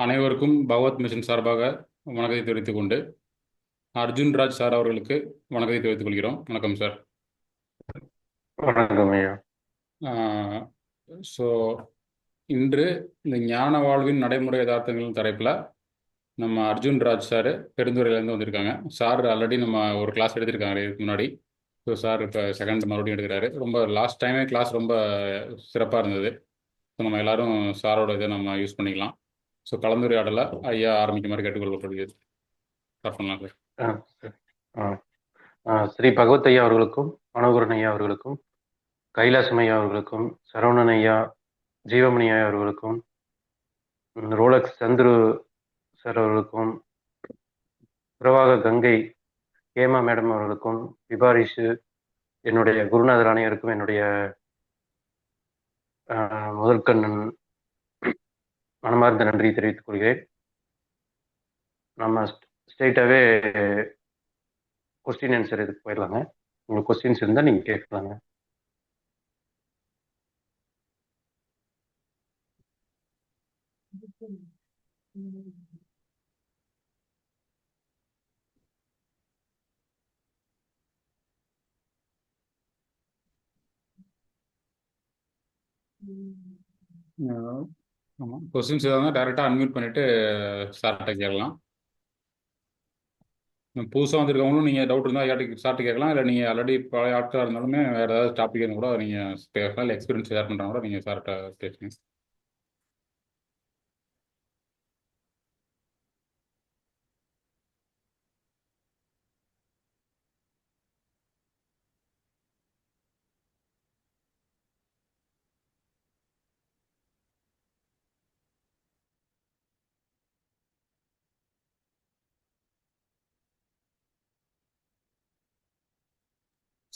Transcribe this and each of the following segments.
அனைவருக்கும் பகவத் மிஷன் சார்பாக வணக்கத்தை தெரிவித்துக் கொண்டு அர்ஜுன் ராஜ் சார் அவர்களுக்கு வணக்கத்தை தெரிவித்துக் கொள்கிறோம். வணக்கம் சார். வணக்கம் ஐயா. ஸோ இன்று இந்த ஞான வாழ்வின் நடைமுறை யதார்த்தங்கள் தலைப்பில் நம்ம அர்ஜுன் ராஜ் சார் பெருந்துறையிலேருந்து வந்திருக்காங்க. சார் ஆல்ரெடி நம்ம ஒரு கிளாஸ் எடுத்திருக்காங்க இதுக்கு முன்னாடி. ஸோ சார் இப்போ செகண்ட் மறுபடியும் எடுக்கிறாரு. ரொம்ப லாஸ்ட் டைமே கிளாஸ் ரொம்ப சிறப்பாக இருந்தது. ஸோ நம்ம எல்லாரும் சாரோட இதை நம்ம யூஸ் பண்ணிக்கலாம். ஸோ கலந்துரையாடலை ஐயா ஆரம்பிக்க மாதிரி கேட்டுக்கொள்ளப்படுகிறது. ஸ்டார்ட் பண்ணலாம் சார். சரி. ஸ்ரீ பகவத் ஐயா அவர்களுக்கும் மனோகரன் ஐயா அவர்களுக்கும் கைலாசம் ஐயா அவர்களுக்கும் சரவணன் ஐயா ஜீவமணி ஐயா அவர்களுக்கும் ரோலக்ஸ் சந்துரு சார் அவர்களுக்கும் பிரவாக கங்கை ஹேமா மேடம் அவர்களுக்கும் விபாரிஷு என்னுடைய குருநாதர் அனைவருக்கும் என்னுடைய முதற்கண்ணன் மனமார்ந்த நன்றி தெரிவித்துக் கொள்கிறேன். நம்ம ஸ்ட்ரெயிட்டாகவே கொஸ்டின் ஆன்சர் இதுக்கு போயிடலாங்க. உங்களுக்கு கொஸ்டின்ஸ் இருந்தால் நீங்கள் கேட்கலாங்க. ஆமாம், கொஸ்டின்ஸ் ஏதாவது டேரெக்டாக அன்மியூட் பண்ணிவிட்டு சார்கிட்ட கேட்கலாம். புதுசாக வந்திருக்கவங்களும் நீங்கள் டவுட் இருந்தால் ஐயாட்டுக்கு சார்ட்டு கேட்கலாம். இல்லை நீங்கள் ஆல்ரெடி பழைய ஆட்களாக இருந்தாலுமே வேறு ஏதாவது டாபிக் இருந்தால் கூட நீங்கள் பேசலாம். இல்லை எக்ஸ்பீரியன்ஸ் ஷேர் பண்ணுறாங்க கூட நீங்கள் சார்கிட்ட பேசுங்க.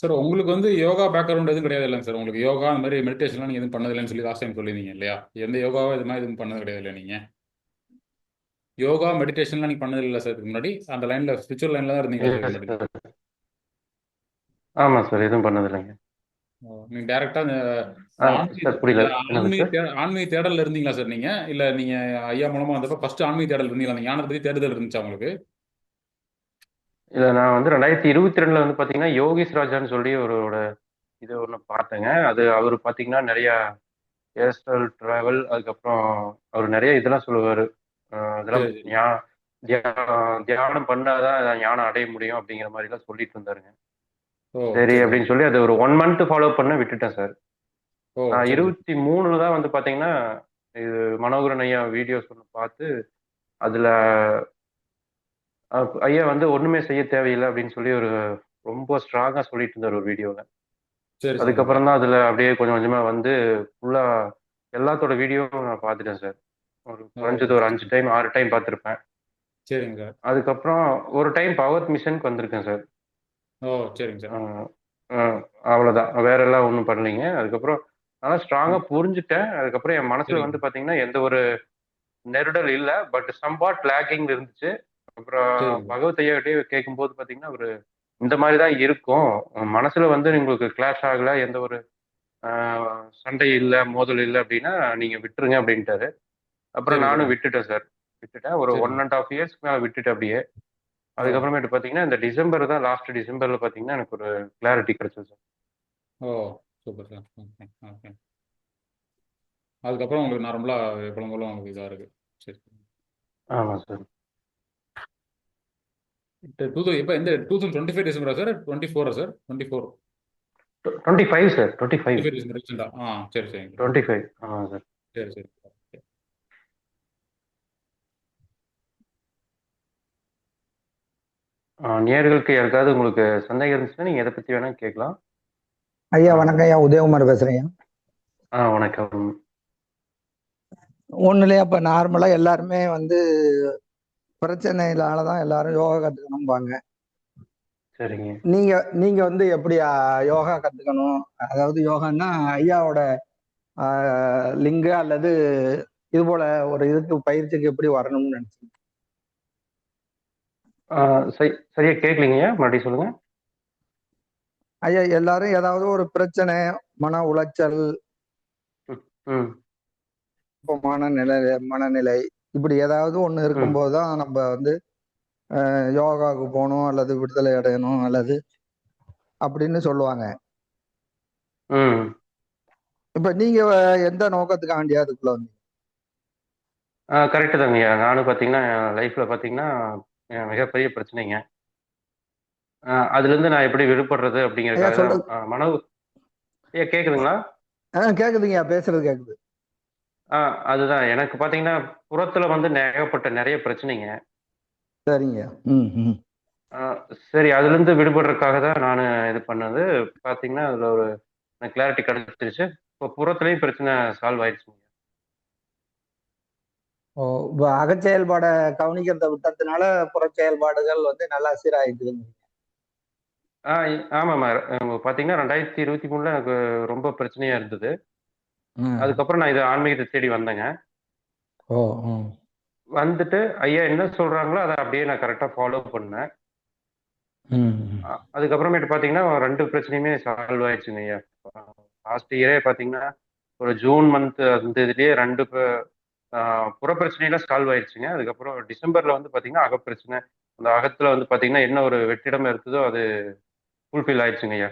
சார், உங்களுக்கு வந்து யோகா பேக்ரவுண்ட் எதுவும் கிடையாது இல்லைங்க சார்? உங்களுக்கு யோகா அந்த மாதிரி மெடிடேஷன்லாம் நீங்கள் எதுவும் பண்ணதில்லைன்னு சொல்லி லாஸ்ட் டைம் சொல்லியிருந்தீங்க இல்லையா? எந்த யோகாவோ இது மாதிரி எதுவும் பண்ணது கிடையாது இல்லை நீங்கள்? யோகா மெடிடேஷன்லாம் நீங்கள் பண்ணது இல்லை சார் இதுக்கு முன்னாடி? அந்த லைனில் ஸ்பிரிச்சுவல் லைனில் தான் இருந்தீங்களா சார் இதுக்கு முன்னாடி? ஆமாம் சார், எதுவும் பண்ணதில்லைங்க. நீங்கள் டேரெக்டாக சார் புரியல. ஆன்மீக தேடலில் இருந்தீங்களா சார் நீங்கள்? இல்லை நீங்கள் ஐயா மூலமாக வந்தப்போ ஃபர்ஸ்ட் ஆன்மீக தேடல் இருந்தீங்களா? அந்த ஞானத்தை பற்றி தேடுதல் இருந்துச்சா உங்களுக்கு? இல்லை, நான் வந்து 2022 வந்து பார்த்தீங்கன்னா யோகீஸ் ராஜான்னு சொல்லி ஒருவரோட இது ஒன்று பார்த்தேங்க. அது அவர் பார்த்தீங்கன்னா நிறைய ஏஸ்ட்ரல் ட்ராவல், அதுக்கப்புறம் அவர் நிறைய இதெல்லாம் சொல்லுவார். இதெல்லாம் தியானம் பண்ணாதான் ஞானம் அடைய முடியும் அப்படிங்கிற மாதிரிலாம் சொல்லிட்டு இருந்தாருங்க. சரி அப்படின்னு சொல்லி அது ஒரு 1 month ஃபாலோ பண்ண விட்டுட்டேன் சார். 23 தான் வந்து பார்த்தீங்கன்னா இது மனோகரன் ஐயா வீடியோஸ் ஒன்று பார்த்து அதில் ஐயா வந்து ஒண்ணுமே செய்ய தேவையில்லை அப்படின்னு சொல்லி ஒரு ரொம்ப ஸ்ட்ராங்கா சொல்லிட்டு இருந்தார் ஒரு வீடியோல. அதுக்கப்புறம் தான் அதுல அப்படியே கொஞ்சம் கொஞ்சமா வந்து ஃபுல்லா எல்லாத்தோட வீடியோவும் நான் பார்த்துட்டேன் சார். ஒரு குறைஞ்சது ஒரு 5 டைம் 6 டைம் பார்த்துருப்பேன். சரிங்க சார். அதுக்கப்புறம் ஒரு டைம் பகவத் மிஷனுக்கு வந்திருக்கேன் சார். சரிங்க சார். அவ்வளவுதான், வேற எல்லாம் ஒன்றும் பண்ணலைங்க. அதுக்கப்புறம் நல்லா ஸ்ட்ராங்கா புரிஞ்சுட்டேன். அதுக்கப்புறம் என் மனசுல வந்து பாத்தீங்கன்னா எந்த ஒரு நெருடல் இல்லை, பட் சம்பாட் லேக்கிங் இருந்துச்சு. அப்புறம் பகவத் ஐயாட்டே கேட்கும்போது பாத்தீங்கன்னா ஒரு இந்த மாதிரி தான் இருக்கும், மனசுல வந்து உங்களுக்கு கிளாஷ் ஆகல, எந்த ஒரு சண்டை இல்லை மோதல் இல்லை அப்படின்னா நீங்க விட்டுருங்க அப்படின்ட்டாரு. அப்புறம் நானும் விட்டுட்டேன் சார். விட்டுட்டேன் ஒரு 1.5 years மேல விட்டுட்டேன் அப்படியே. அதுக்கப்புறமேட்டு பாத்தீங்கன்னா இந்த டிசம்பர் தான், லாஸ்ட் டிசம்பர்ல பாத்தீங்கன்னா எனக்கு ஒரு கிளாரிட்டி கிடைச்சது சார். Super sir. ஓகே. அதுக்கப்புறம் உங்களுக்கு நார்மலா எப்பவும் போல உங்களுக்கு இதா இருக்கு. சரி. ஆமா சார். இப்போ இந்த 2025 டிசம்பரா சார்? 24 சார்? 24 25 சார். 25 ரீசெண்டா. சரி 25. ஆமாம் சார். சரி. நேயர்களுக்கு யாருக்காவது உங்களுக்கு சந்தேகம் இருந்துச்சுன்னா நீங்க எதை பத்தி வேணா கேட்கலாம். ஐயா வணக்கம் ஐயா, உதயகுமார் பேசுறேன். வணக்கம். ஒண்ணுலயே அப்ப நார்மலா எல்லாருமே வந்து பிரச்சனையினாலதான் எல்லாரும் யோகா கத்துக்கணும்பாங்க. சரிங்க. நீங்க வந்து எப்படி யோகா கத்துக்கணும், அதாவது யோகான்னா ஐயாவோட லிங்கு அல்லது இது போல ஒரு இதுக்கு பயிற்சிக்கு எப்படி வரணும்னு நினைச்சேன். சரியா கேட்கலீங்கய்யா, மறுபடியும் சொல்லுங்க. ஐயா எல்லாரும் ஏதாவது ஒரு பிரச்சனை, மன உளைச்சல், மனநிலை, இப்படி ஏதாவது ஒண்ணு ம் இருக்கும்போது தான் நம்ம வந்து யோகாவுக்கு போகணும் அல்லது விடுதலை அடையணும் அல்லது அப்படின்னு சொல்லுவாங்க. ம் இப்ப நீங்க எந்த நோக்கத்துக்காண்டி அதுக்குள்ள வந்து? கரெக்டு தாங்கய்யா. நானும் பார்த்தீங்கன்னா என் லைஃப்பில் பார்த்தீங்கன்னா மிகப்பெரிய பிரச்சனைங்க. அதுலேருந்து நான் எப்படி விடுபடுறது ஐயா அப்படிங்கிறதுக்காக தான் சொல்றது ஐயா கேட்குதுங்களா? கேக்குதுங்கய்யா, பேசுறது கேக்குது. அதுதான் எனக்கு பார்த்தீங்கன்னா புறத்தில் வந்து ஏகப்பட்ட நிறைய பிரச்சனைங்க. சரிங்க. ம் ம் ஆ, சரி அதுலேருந்து விடுபடுறதுக்காக தான் நான் இது பண்ணது. பார்த்தீங்கன்னா அதில் ஒரு கிளாரிட்டி கிடைச்சிருச்சு. இப்போ புறத்துலேயும் பிரச்சனை சால்வ் ஆயிடுச்சுங்க. ஓ, இப்ப அகச்செயல்பாட கவனிக்கிறத விட்டதுனால புற செயல்பாடுகள் வந்து நல்லா சீராயிட்டு. ஆமாம்மா. பார்த்தீங்கன்னா 2023ல் எனக்கு ரொம்ப பிரச்சனையாக இருந்தது. ம். அதுக்கப்புறம் நான் இதை ஆன்மீகத்தை தேடி வந்தேங்க. ஓ. ம். வந்துட்டு ஐயா என்ன சொல்கிறாங்களோ அதை அப்படியே நான் கரெக்டாக ஃபாலோ பண்ணேன். ம். அதுக்கப்புறமேட்டு பார்த்தீங்கன்னா 2 பிரச்சனையுமே சால்வ் ஆயிடுச்சுங்க ஐயா. லாஸ்ட் இயரே பார்த்தீங்கன்னா ஒரு ஜூன் மந்த் அந்த இதுலேயே 2 புற பிரச்சனைலாம் சால்வ் ஆயிடுச்சுங்க. அதுக்கப்புறம் டிசம்பர்ல வந்து பார்த்தீங்கன்னா அகப்பிரச்சனை. அந்த அகத்துல வந்து பார்த்தீங்கன்னா என்ன ஒரு வெற்றிடம் இருக்குதோ அது ஃபுல்ஃபில் ஆயிடுச்சுங்க ஐயா.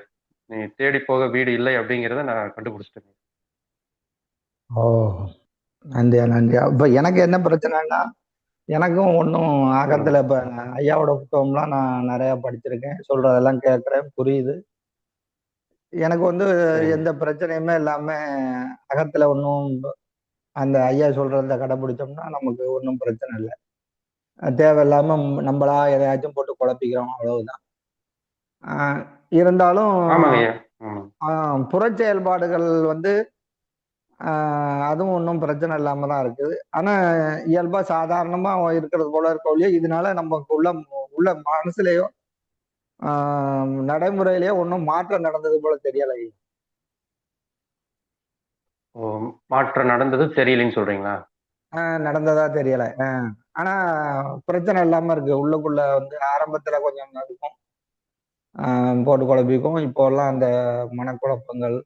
நீ தேடி போக வீடு இல்லை அப்படிங்கிறத நான் கண்டுபிடிச்சிட்டேங்க. ஓ, நன்றியா நன்றியா. இப்ப எனக்கு என்ன பிரச்சனைன்னா, எனக்கும் ஒன்றும் ம். ஆகத்துல இப்ப ஐயாவோட புத்தகம்லாம் நான் நிறைய படிச்சிருக்கேன், சொல்றதெல்லாம் கேட்கறேன், புரியுது. எனக்கு வந்து சரிங்க. எந்த பிரச்சனையுமே இல்லாம அகத்துல ஒன்றும் அந்த ஐயா சொல்றத கடைபிடிச்சோம்னா நமக்கு ஒன்றும் பிரச்சனை இல்லை. தேவையில்லாம நம்மளா எதையாச்சும் போட்டு குழப்பிக்கிறோம், அவ்வளவுதான். ஆஹ் இருந்தாலும் ஆமாங்க ஐயா. ம். புற செயல்பாடுகள் வந்து அதுவும் ஒன்றும் பிரச்சனை இல்லாம தான் இருக்குது. ஆனா இயல்பா சாதாரணமா இருக்கிறது போல இருக்க ஒழிய இதனால நமக்கு உள்ள உள்ள மனசுலயோ நடைமுறையிலயோ ஒன்றும் மாற்றம் நடந்தது போல தெரியலை. ஓ, மாற்றம் நடந்தது தெரியலைன்னு சொல்றீங்களா? நடந்ததா தெரியல. ஆனா பிரச்சனை இல்லாம இருக்கு. உள்ளுக்குள்ள வந்து ஆரம்பத்துல கொஞ்சம் இருக்கும், போட்டு குழப்பிக்கும். இப்போ எல்லாம் அந்த மனக்குழப்பங்கள்,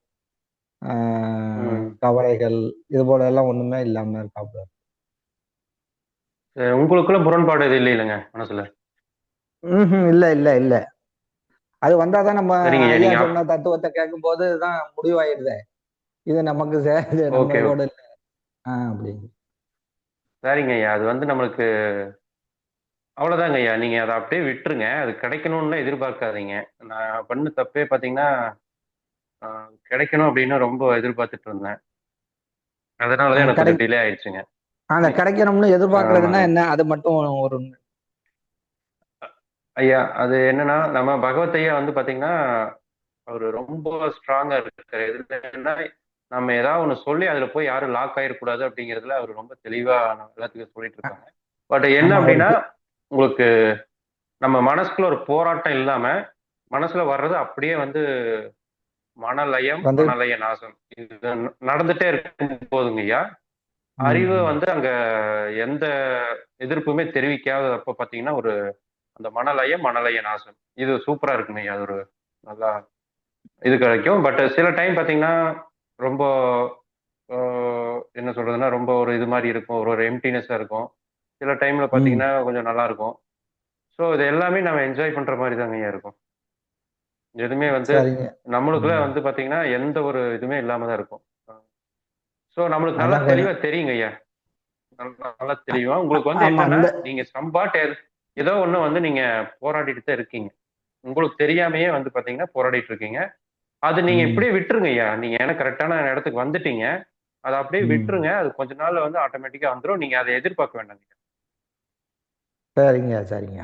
ம். கவலைகள் இது போல எல்லாம் ஒண்ணுமே இல்லாம இருக்காப்புல. சரி, உங்களுக்குள்ள முரண்பாடு எதுவும் இல்லைங்க மனசுல? இல்ல இல்ல இல்ல. அது வந்தாதான் நம்ம சரிங்க ஐயா. ஐயா நீங்க சொன்ன தத்துவத்தை கேட்கும் போது தான் முடிவாயிடுது. இது நமக்கு இது நம்ம ஓகே ஓகே. கூட இல்லை அப்படி. சரிங்க ஐயா. அது வந்து நம்மளுக்கு அவ்வளோதாங்க ஐயா. நீங்க அதை அப்படியே விட்டுருங்க. அது கிடைக்கணும்னு எதிர்பார்க்காதீங்க. நான் பண்ண தப்பே பார்த்தீங்கன்னா கிடைக்கணும் அப்படின்னு ரொம்ப எதிர்பார்த்துட்டு இருந்தேன். அதனால தான் அந்த எனக்கு கிடை கொஞ்சம் டிலே ஆயிடுச்சுங்க. அந்த நீ- கிடைக்கணும்னு எதிர்பார்க்கறதுன்னா ஆமாங்க என்ன, அது மட்டும் ஒரு. ஐயா. அது என்னன்னா நம்ம பகவத் ஐயா வந்து பாத்தீங்கன்னா அவரு ரொம்ப ஸ்ட்ராங்கா இருக்காரு. எதுலன்னா நம்ம ஏதாவது ஒண்ணு சொல்லி அதுல போய் யாரும் லாக் ஆயிடக்கூடாது அப்படிங்கிறதுல அவர் ரொம்ப தெளிவா நம்ம எல்லாத்துக்கும் சொல்லிட்டு இருக்காங்க. பட் என்ன ஆமா அப்படின்னா இருக்கு. உங்களுக்கு நம்ம மனசுக்குள்ள ஒரு போராட்டம் இல்லாம மனசுல வர்றது அப்படியே வந்து மனலயம் வந்து மனலய நாசம் இது நடந்துட்டே இருக்கும் போதுங்க ஐயா. அறிவு ம், வந்து அங்க எந்த எதிர்ப்புமே தெரிவிக்காதப்ப பாத்தீங்கன்னா ஒரு அந்த மணலயம் மணலய நாசம் இது சூப்பரா இருக்குங்க ஐயா. அது ஒரு நல்லா இது கிடைக்கும். பட் சில டைம் பாத்தீங்கன்னா ரொம்ப என்ன சொல்றதுன்னா ரொம்ப ஒரு இது மாதிரி இருக்கும். ஒரு ஒரு எம்டினஸா இருக்கும். சில டைம்ல ம். பாத்தீங்கன்னா கொஞ்சம் நல்லா இருக்கும். ஸோ இது எல்லாமே நம்ம என்ஜாய் பண்ற மாதிரி தாங்க ஐயா இருக்கும். எதுவுமே வந்து சரிங்க. நம்மளுக்குள்ள ம். வந்து பாத்தீங்கன்னா எந்த ஒரு இதுவுமே இல்லாம தான் இருக்கும். ஸோ நம்மளுக்கு நல்லா அதான் தெளிவா கொஞ்சம். தெரியுங்க ஐயா. நல்லா தெளிவா உங்களுக்கு வந்து ஆமா என்னன்னா இந்த நீங்க சம்பாட் ஏதோ ஒண்ணு வந்து நீங்க போராடிட்டு தான் இருக்கீங்க. உங்களுக்கு தெரியாமயே வந்து பாத்தீங்கன்னா போராடிட்டு இருக்கீங்க. அது நீங்க ம், இப்படியே விட்டுருங்க ஐயா. நீங்க ஏன்னா கரெக்டான இடத்துக்கு வந்துட்டீங்க. அத அப்படியே ம். விட்டுருங்க. அது கொஞ்ச நாள்ல வந்து ஆட்டோமேட்டிக்கா வந்துரும். நீங்க அத எதிர்பார்க்க வேண்டாங்க. சரிங்க சரிங்க.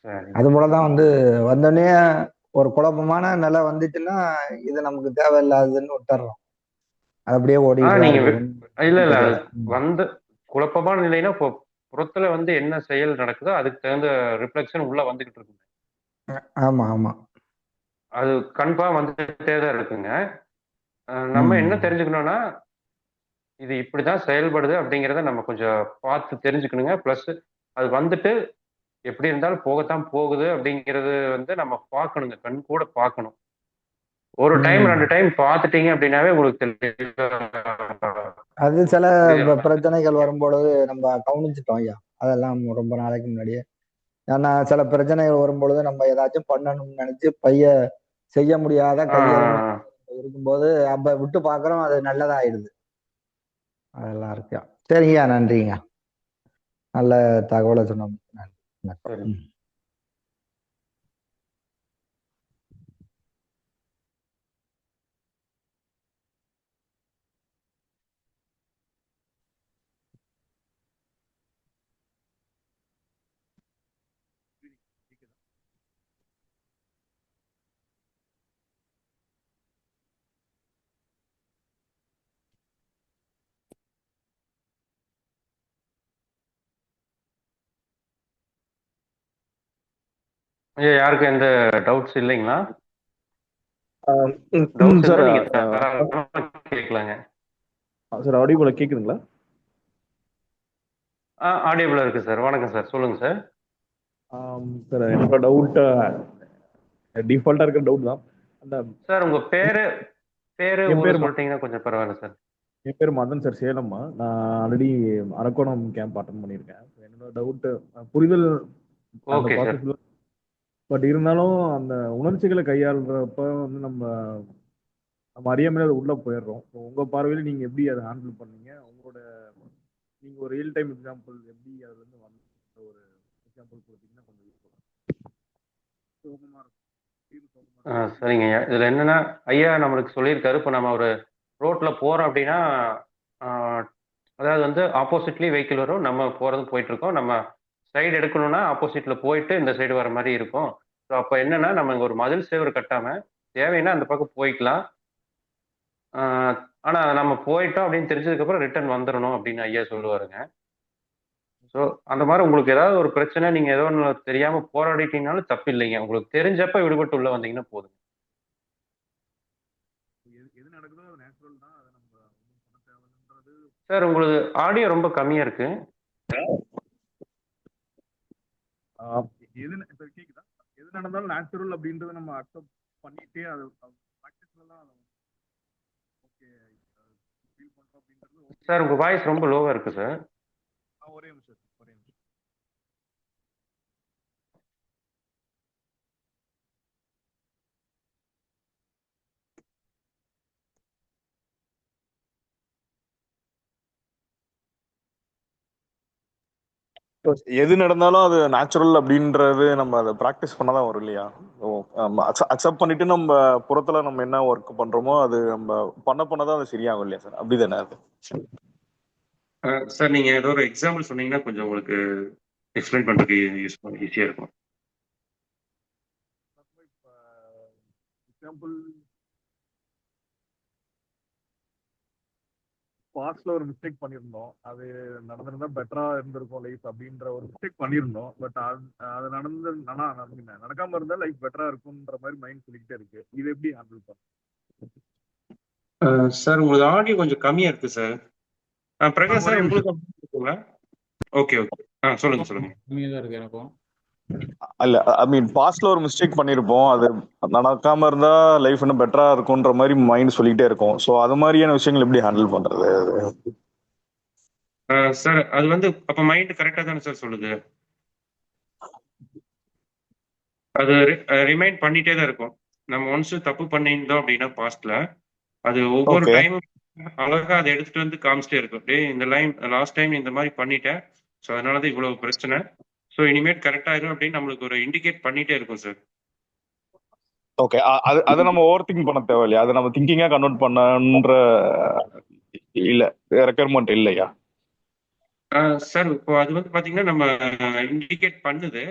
சரிங்க. அது போலதான் வந்து வந்தோடனே ஒரு குழப்பமான நிலை வந்துச்சுன்னா இது நமக்கு தேவையில்லாததுன்னு விட்டுறோம். அது அப்படியே ஓடிட்டு தான் நீங்க இருக்கு, இல்ல ஒண்ணும் இல்ல அது தெரியல. ம். வந்து குழப்பமான நிலைன்னா இப்போ புறத்துல வந்து என்ன செயல் நடக்குதோ அதுக்கு தகுந்த ரிஃப்ளெக்ஷன் உள்ள வந்துகிட்டு இருக்குங்க. ஆமா ஆமா. அது கன்ஃபார்ம் வந்துட்டே தான் இருக்குங்க. நம்ம என்ன ம், தெரிஞ்சுக்கணும்னா இது இப்படிதான் செயல்படுது அப்படிங்கிறத நம்ம கொஞ்சம் பார்த்து தெரிஞ்சுக்கணுங்க. பிளஸ் அது வந்துட்டு எப்படி இருந்தாலும் போகத்தான் போகுது அப்படிங்கிறது வந்து நம்ம பார்க்கணுங்க. கண் கூட பார்க்கணும். ஒரு டைம், 2 ம். டைம் பார்த்துட்டீங்க அப்படின்னாவே உங்களுக்கு தெளிவா அது சில புரியுதுங்களா? பிரச்சனைகள் வரும்பொழுது நம்ம கவனிச்சிட்டோம் ஐயா. அதெல்லாம் ரொம்ப நாளைக்கு முன்னாடியே. ஏன்னா சில பிரச்சனைகள் வரும்பொழுது நம்ம ஏதாச்சும் பண்ணணும்னு நினைச்சு செய்ய முடியாத கையேறும் ஆஹ் இருக்கும்போது அப்ப விட்டு பார்க்குறோம், அது நல்லதாயிடுது. அதெல்லாம் இருக்கு. சரிங்கய்யா, நன்றிங்க. நல்ல தகவலை சொன்னோம். நன்றி. வணக்கம். சரி. ம். ஐயா, யாருக்கும் எந்த டவுட்ஸ் இல்லைங்களா? டவுட்ஸ் சார் இருந்தா நீங்க தாராளமா கேட்கலாங்க. சார் ஆடியோல கேக்குதுங்களா? ஆடியபிளா இருக்கு சார். வணக்கம் சார், சொல்லுங்க சார். சார் என்னோட டவுட் டிஃபால்ட்டா இருக்கிற டவுட் தான். அந்த சார் உங்க பேரு பேரு என் ஊரு பேர் சொல்லிட்டீங்கன்னா கொஞ்சம் பரவாயில்ல சார். என் பேர் மதன் சார், சேலம்மா. நான் ஆல்ரெடி அரக்கோணம் கேம்ப் அட்டன் பண்ணியிருக்கேன். என்னோட டவுட் புரிதல் அந்த ஓகே சார். ப்ராசஸ், பட் இருந்தாலும் அந்த உணர்ச்சிகளை கையாளுறப்ப வந்து நம்ம நம்ம அறியாமலே அது உள்ள போயிடுறோம். ஸோ உங்க பார்வையில் நீங்க எப்படி அதை ஹேண்டில் பண்ணீங்க? உங்களோட நீங்க ஒரு ரியல் டைம் எக்ஸாம்பிள் எப்படி அதுல இருந்து வந்து ஒரு எக்ஸாம்பிள் கொடுத்தீங்கன்னா கொஞ்சம் யூஸ்ஃபுல்லாக சோகமா இருக்கும். சரிங்க ஐயா. இதுல என்னன்னா, ஐயா நம்மளுக்கு சொல்லியிருக்காரு. இப்போ நம்ம ஒரு ரோட்ல போறோம் அப்படின்னா, ஆஹ், அதாவது வந்து ஆப்போசிட்லி வெஹிக்கிள் வரும், நம்ம போயிட்டு இருக்கோம். நம்ம சைடு எடுக்கணும்னா ஆப்போசிட்ல போயிட்டு இந்த சைடு வர மாதிரி இருக்கும். ஸோ அப்போ என்னன்னா, நம்ம இங்க ஒரு மதில் சேவர் கட்டாம தேவைன்னா அந்த பக்கம் போய்க்கலாம். ஆஹ், ஆனா நம்ம போயிட்டோம் அப்படின்னு தெரிஞ்சதுக்கு அப்புறம் ரிட்டர்ன் வந்துடணும் அப்படின்னு ஐயா சொல்லுவாருங்க. ஸோ அந்த மாதிரி உங்களுக்கு ஏதாவது ஒரு பிரச்சனை, நீங்க ஏதோ ஒன்று தெரியாம போராடிட்டீங்கனாலும் தப்பு இல்லைங்க. உங்களுக்கு தெரிஞ்சப்ப விடுபட்டு உள்ள வந்தீங்கன்னா போதும். எது நடக்குதோ அது நேச்சுரல் தான், அதை நம்ம ஒன்றும் பண்ண தேவைன்றது. சார் உங்களுக்கு ஆடியோ ரொம்ப கம்மியா இருக்கு. எது இப்போ கேக்குதா? எது நடந்தாலும் நேச்சுரல் அப்படின்றத நம்ம அக்செப்ட் பண்ணிட்டே அது ப்ராக்டிஸ்லாம் ஓகே ஃபீல் பண்றோம் அப்படின்றது ஓகே. சார் உங்க வாய்ஸ் ரொம்ப லோவா இருக்கு சார். ஒரே நிமிஷம் ஒரே நிமிஷம். எது நடந்தாலும் அது நேச்சுரல் அப்படின்றது நம்ம அதை ப்ராக்டிஸ் பண்ணாதான் வரும் இல்லையா? அக்செப்ட் பண்ணிட்டு நம்ம புறத்துல நம்ம என்ன ஒர்க் பண்றோமோ அது நம்ம பண்ணதான் அது சரியாகும் இல்லையா சார்? அப்படிதானே அது? சார் நீங்க ஏதோ ஒரு எக்ஸாம்பிள் சொன்னீங்கன்னா கொஞ்சம் உங்களுக்கு எக்ஸ்பிளைன் பண்றதுக்கு ஈஸியா இருக்கும். எக்ஸாம்பிள், பாஸ்ட்ல ஒரு மிஸ்டேக் பண்ணியிருந்தோம், அது நடந்திருந்தா பெட்டரா இருந்திருக்கும் லைஃப் அப்படின்ற ஒரு மிஸ்டேக் பண்ணியிருந்தோம். பட் அது நடக்காம இருந்தா லைஃப் பெட்டரா இருக்கும்ன்ற மாதிரி மைண்ட் சொல்லிக்கிட்டே இருக்கு. இது எப்படி ஹேண்டில் சார் உங்களுக்கு ஆடியோ கொஞ்சம் கம்மியா இருக்கு சார். பிரகாஷ் ஒரே சார் நிமிஷம். உங்களுக்கு இருக்குங்களா? Okay okay. சொல்லுங்க. கம்மியாக தான் இருக்கு எனக்கும். இல்ல பாஸ்ட்ல ஒரு மிஸ்டேக் பண்ணிருப்போம், அது நடக்காம இருந்தா லைஃப் இன்னும் பெட்டரா இருக்கும்ன்ற மாதிரி மைண்ட் சொல்லிட்டே இருக்கும். சோ அது மாதிரியான விஷயங்கள் எப்படி ஹேண்டில் பண்றது? சார் அது வந்து அப்ப மைண்ட் கரெக்டா தானே சார் சொல்லுது. அது ரிமைண்ட் பண்ணிட்டே தான் இருக்கும். நம்ம ஒன்ஸ் தப்பு பண்ணியிருந்தோம் அப்படின்னா பாஸ்ட்ல, அது ஒவ்வொரு ஓகே. டைமும் அழகா அதை எடுத்துட்டு வந்து காமிச்சிட்டே இருக்கும். டேய் இந்த லைன் லாஸ்ட் டைம் இந்த மாதிரி பண்ணிட்டேன், ஸோ அதனாலதான் இவ்வளவு பிரச்சனை, ஸோ இனிமேட் கரெக்ட் ஆயிரும் அப்படின்னு நம்மளுக்கு ஒரு இண்டிகேட் பண்ணிட்டே இருக்கும் சார். ஓகே, அதை நம்ம ஓவர் திங்க் பண்ண தேவையில்லையா? அதை நம்ம திங்கிங்கா கன்வெர்ட் பண்ணன்ற இல்ல ரெக்குயர்மெண்ட் இல்லையா? சார் இப்போ அது வந்து பாத்தீங்கன்னா நம்ம இண்டிகேட் பண்ணுது.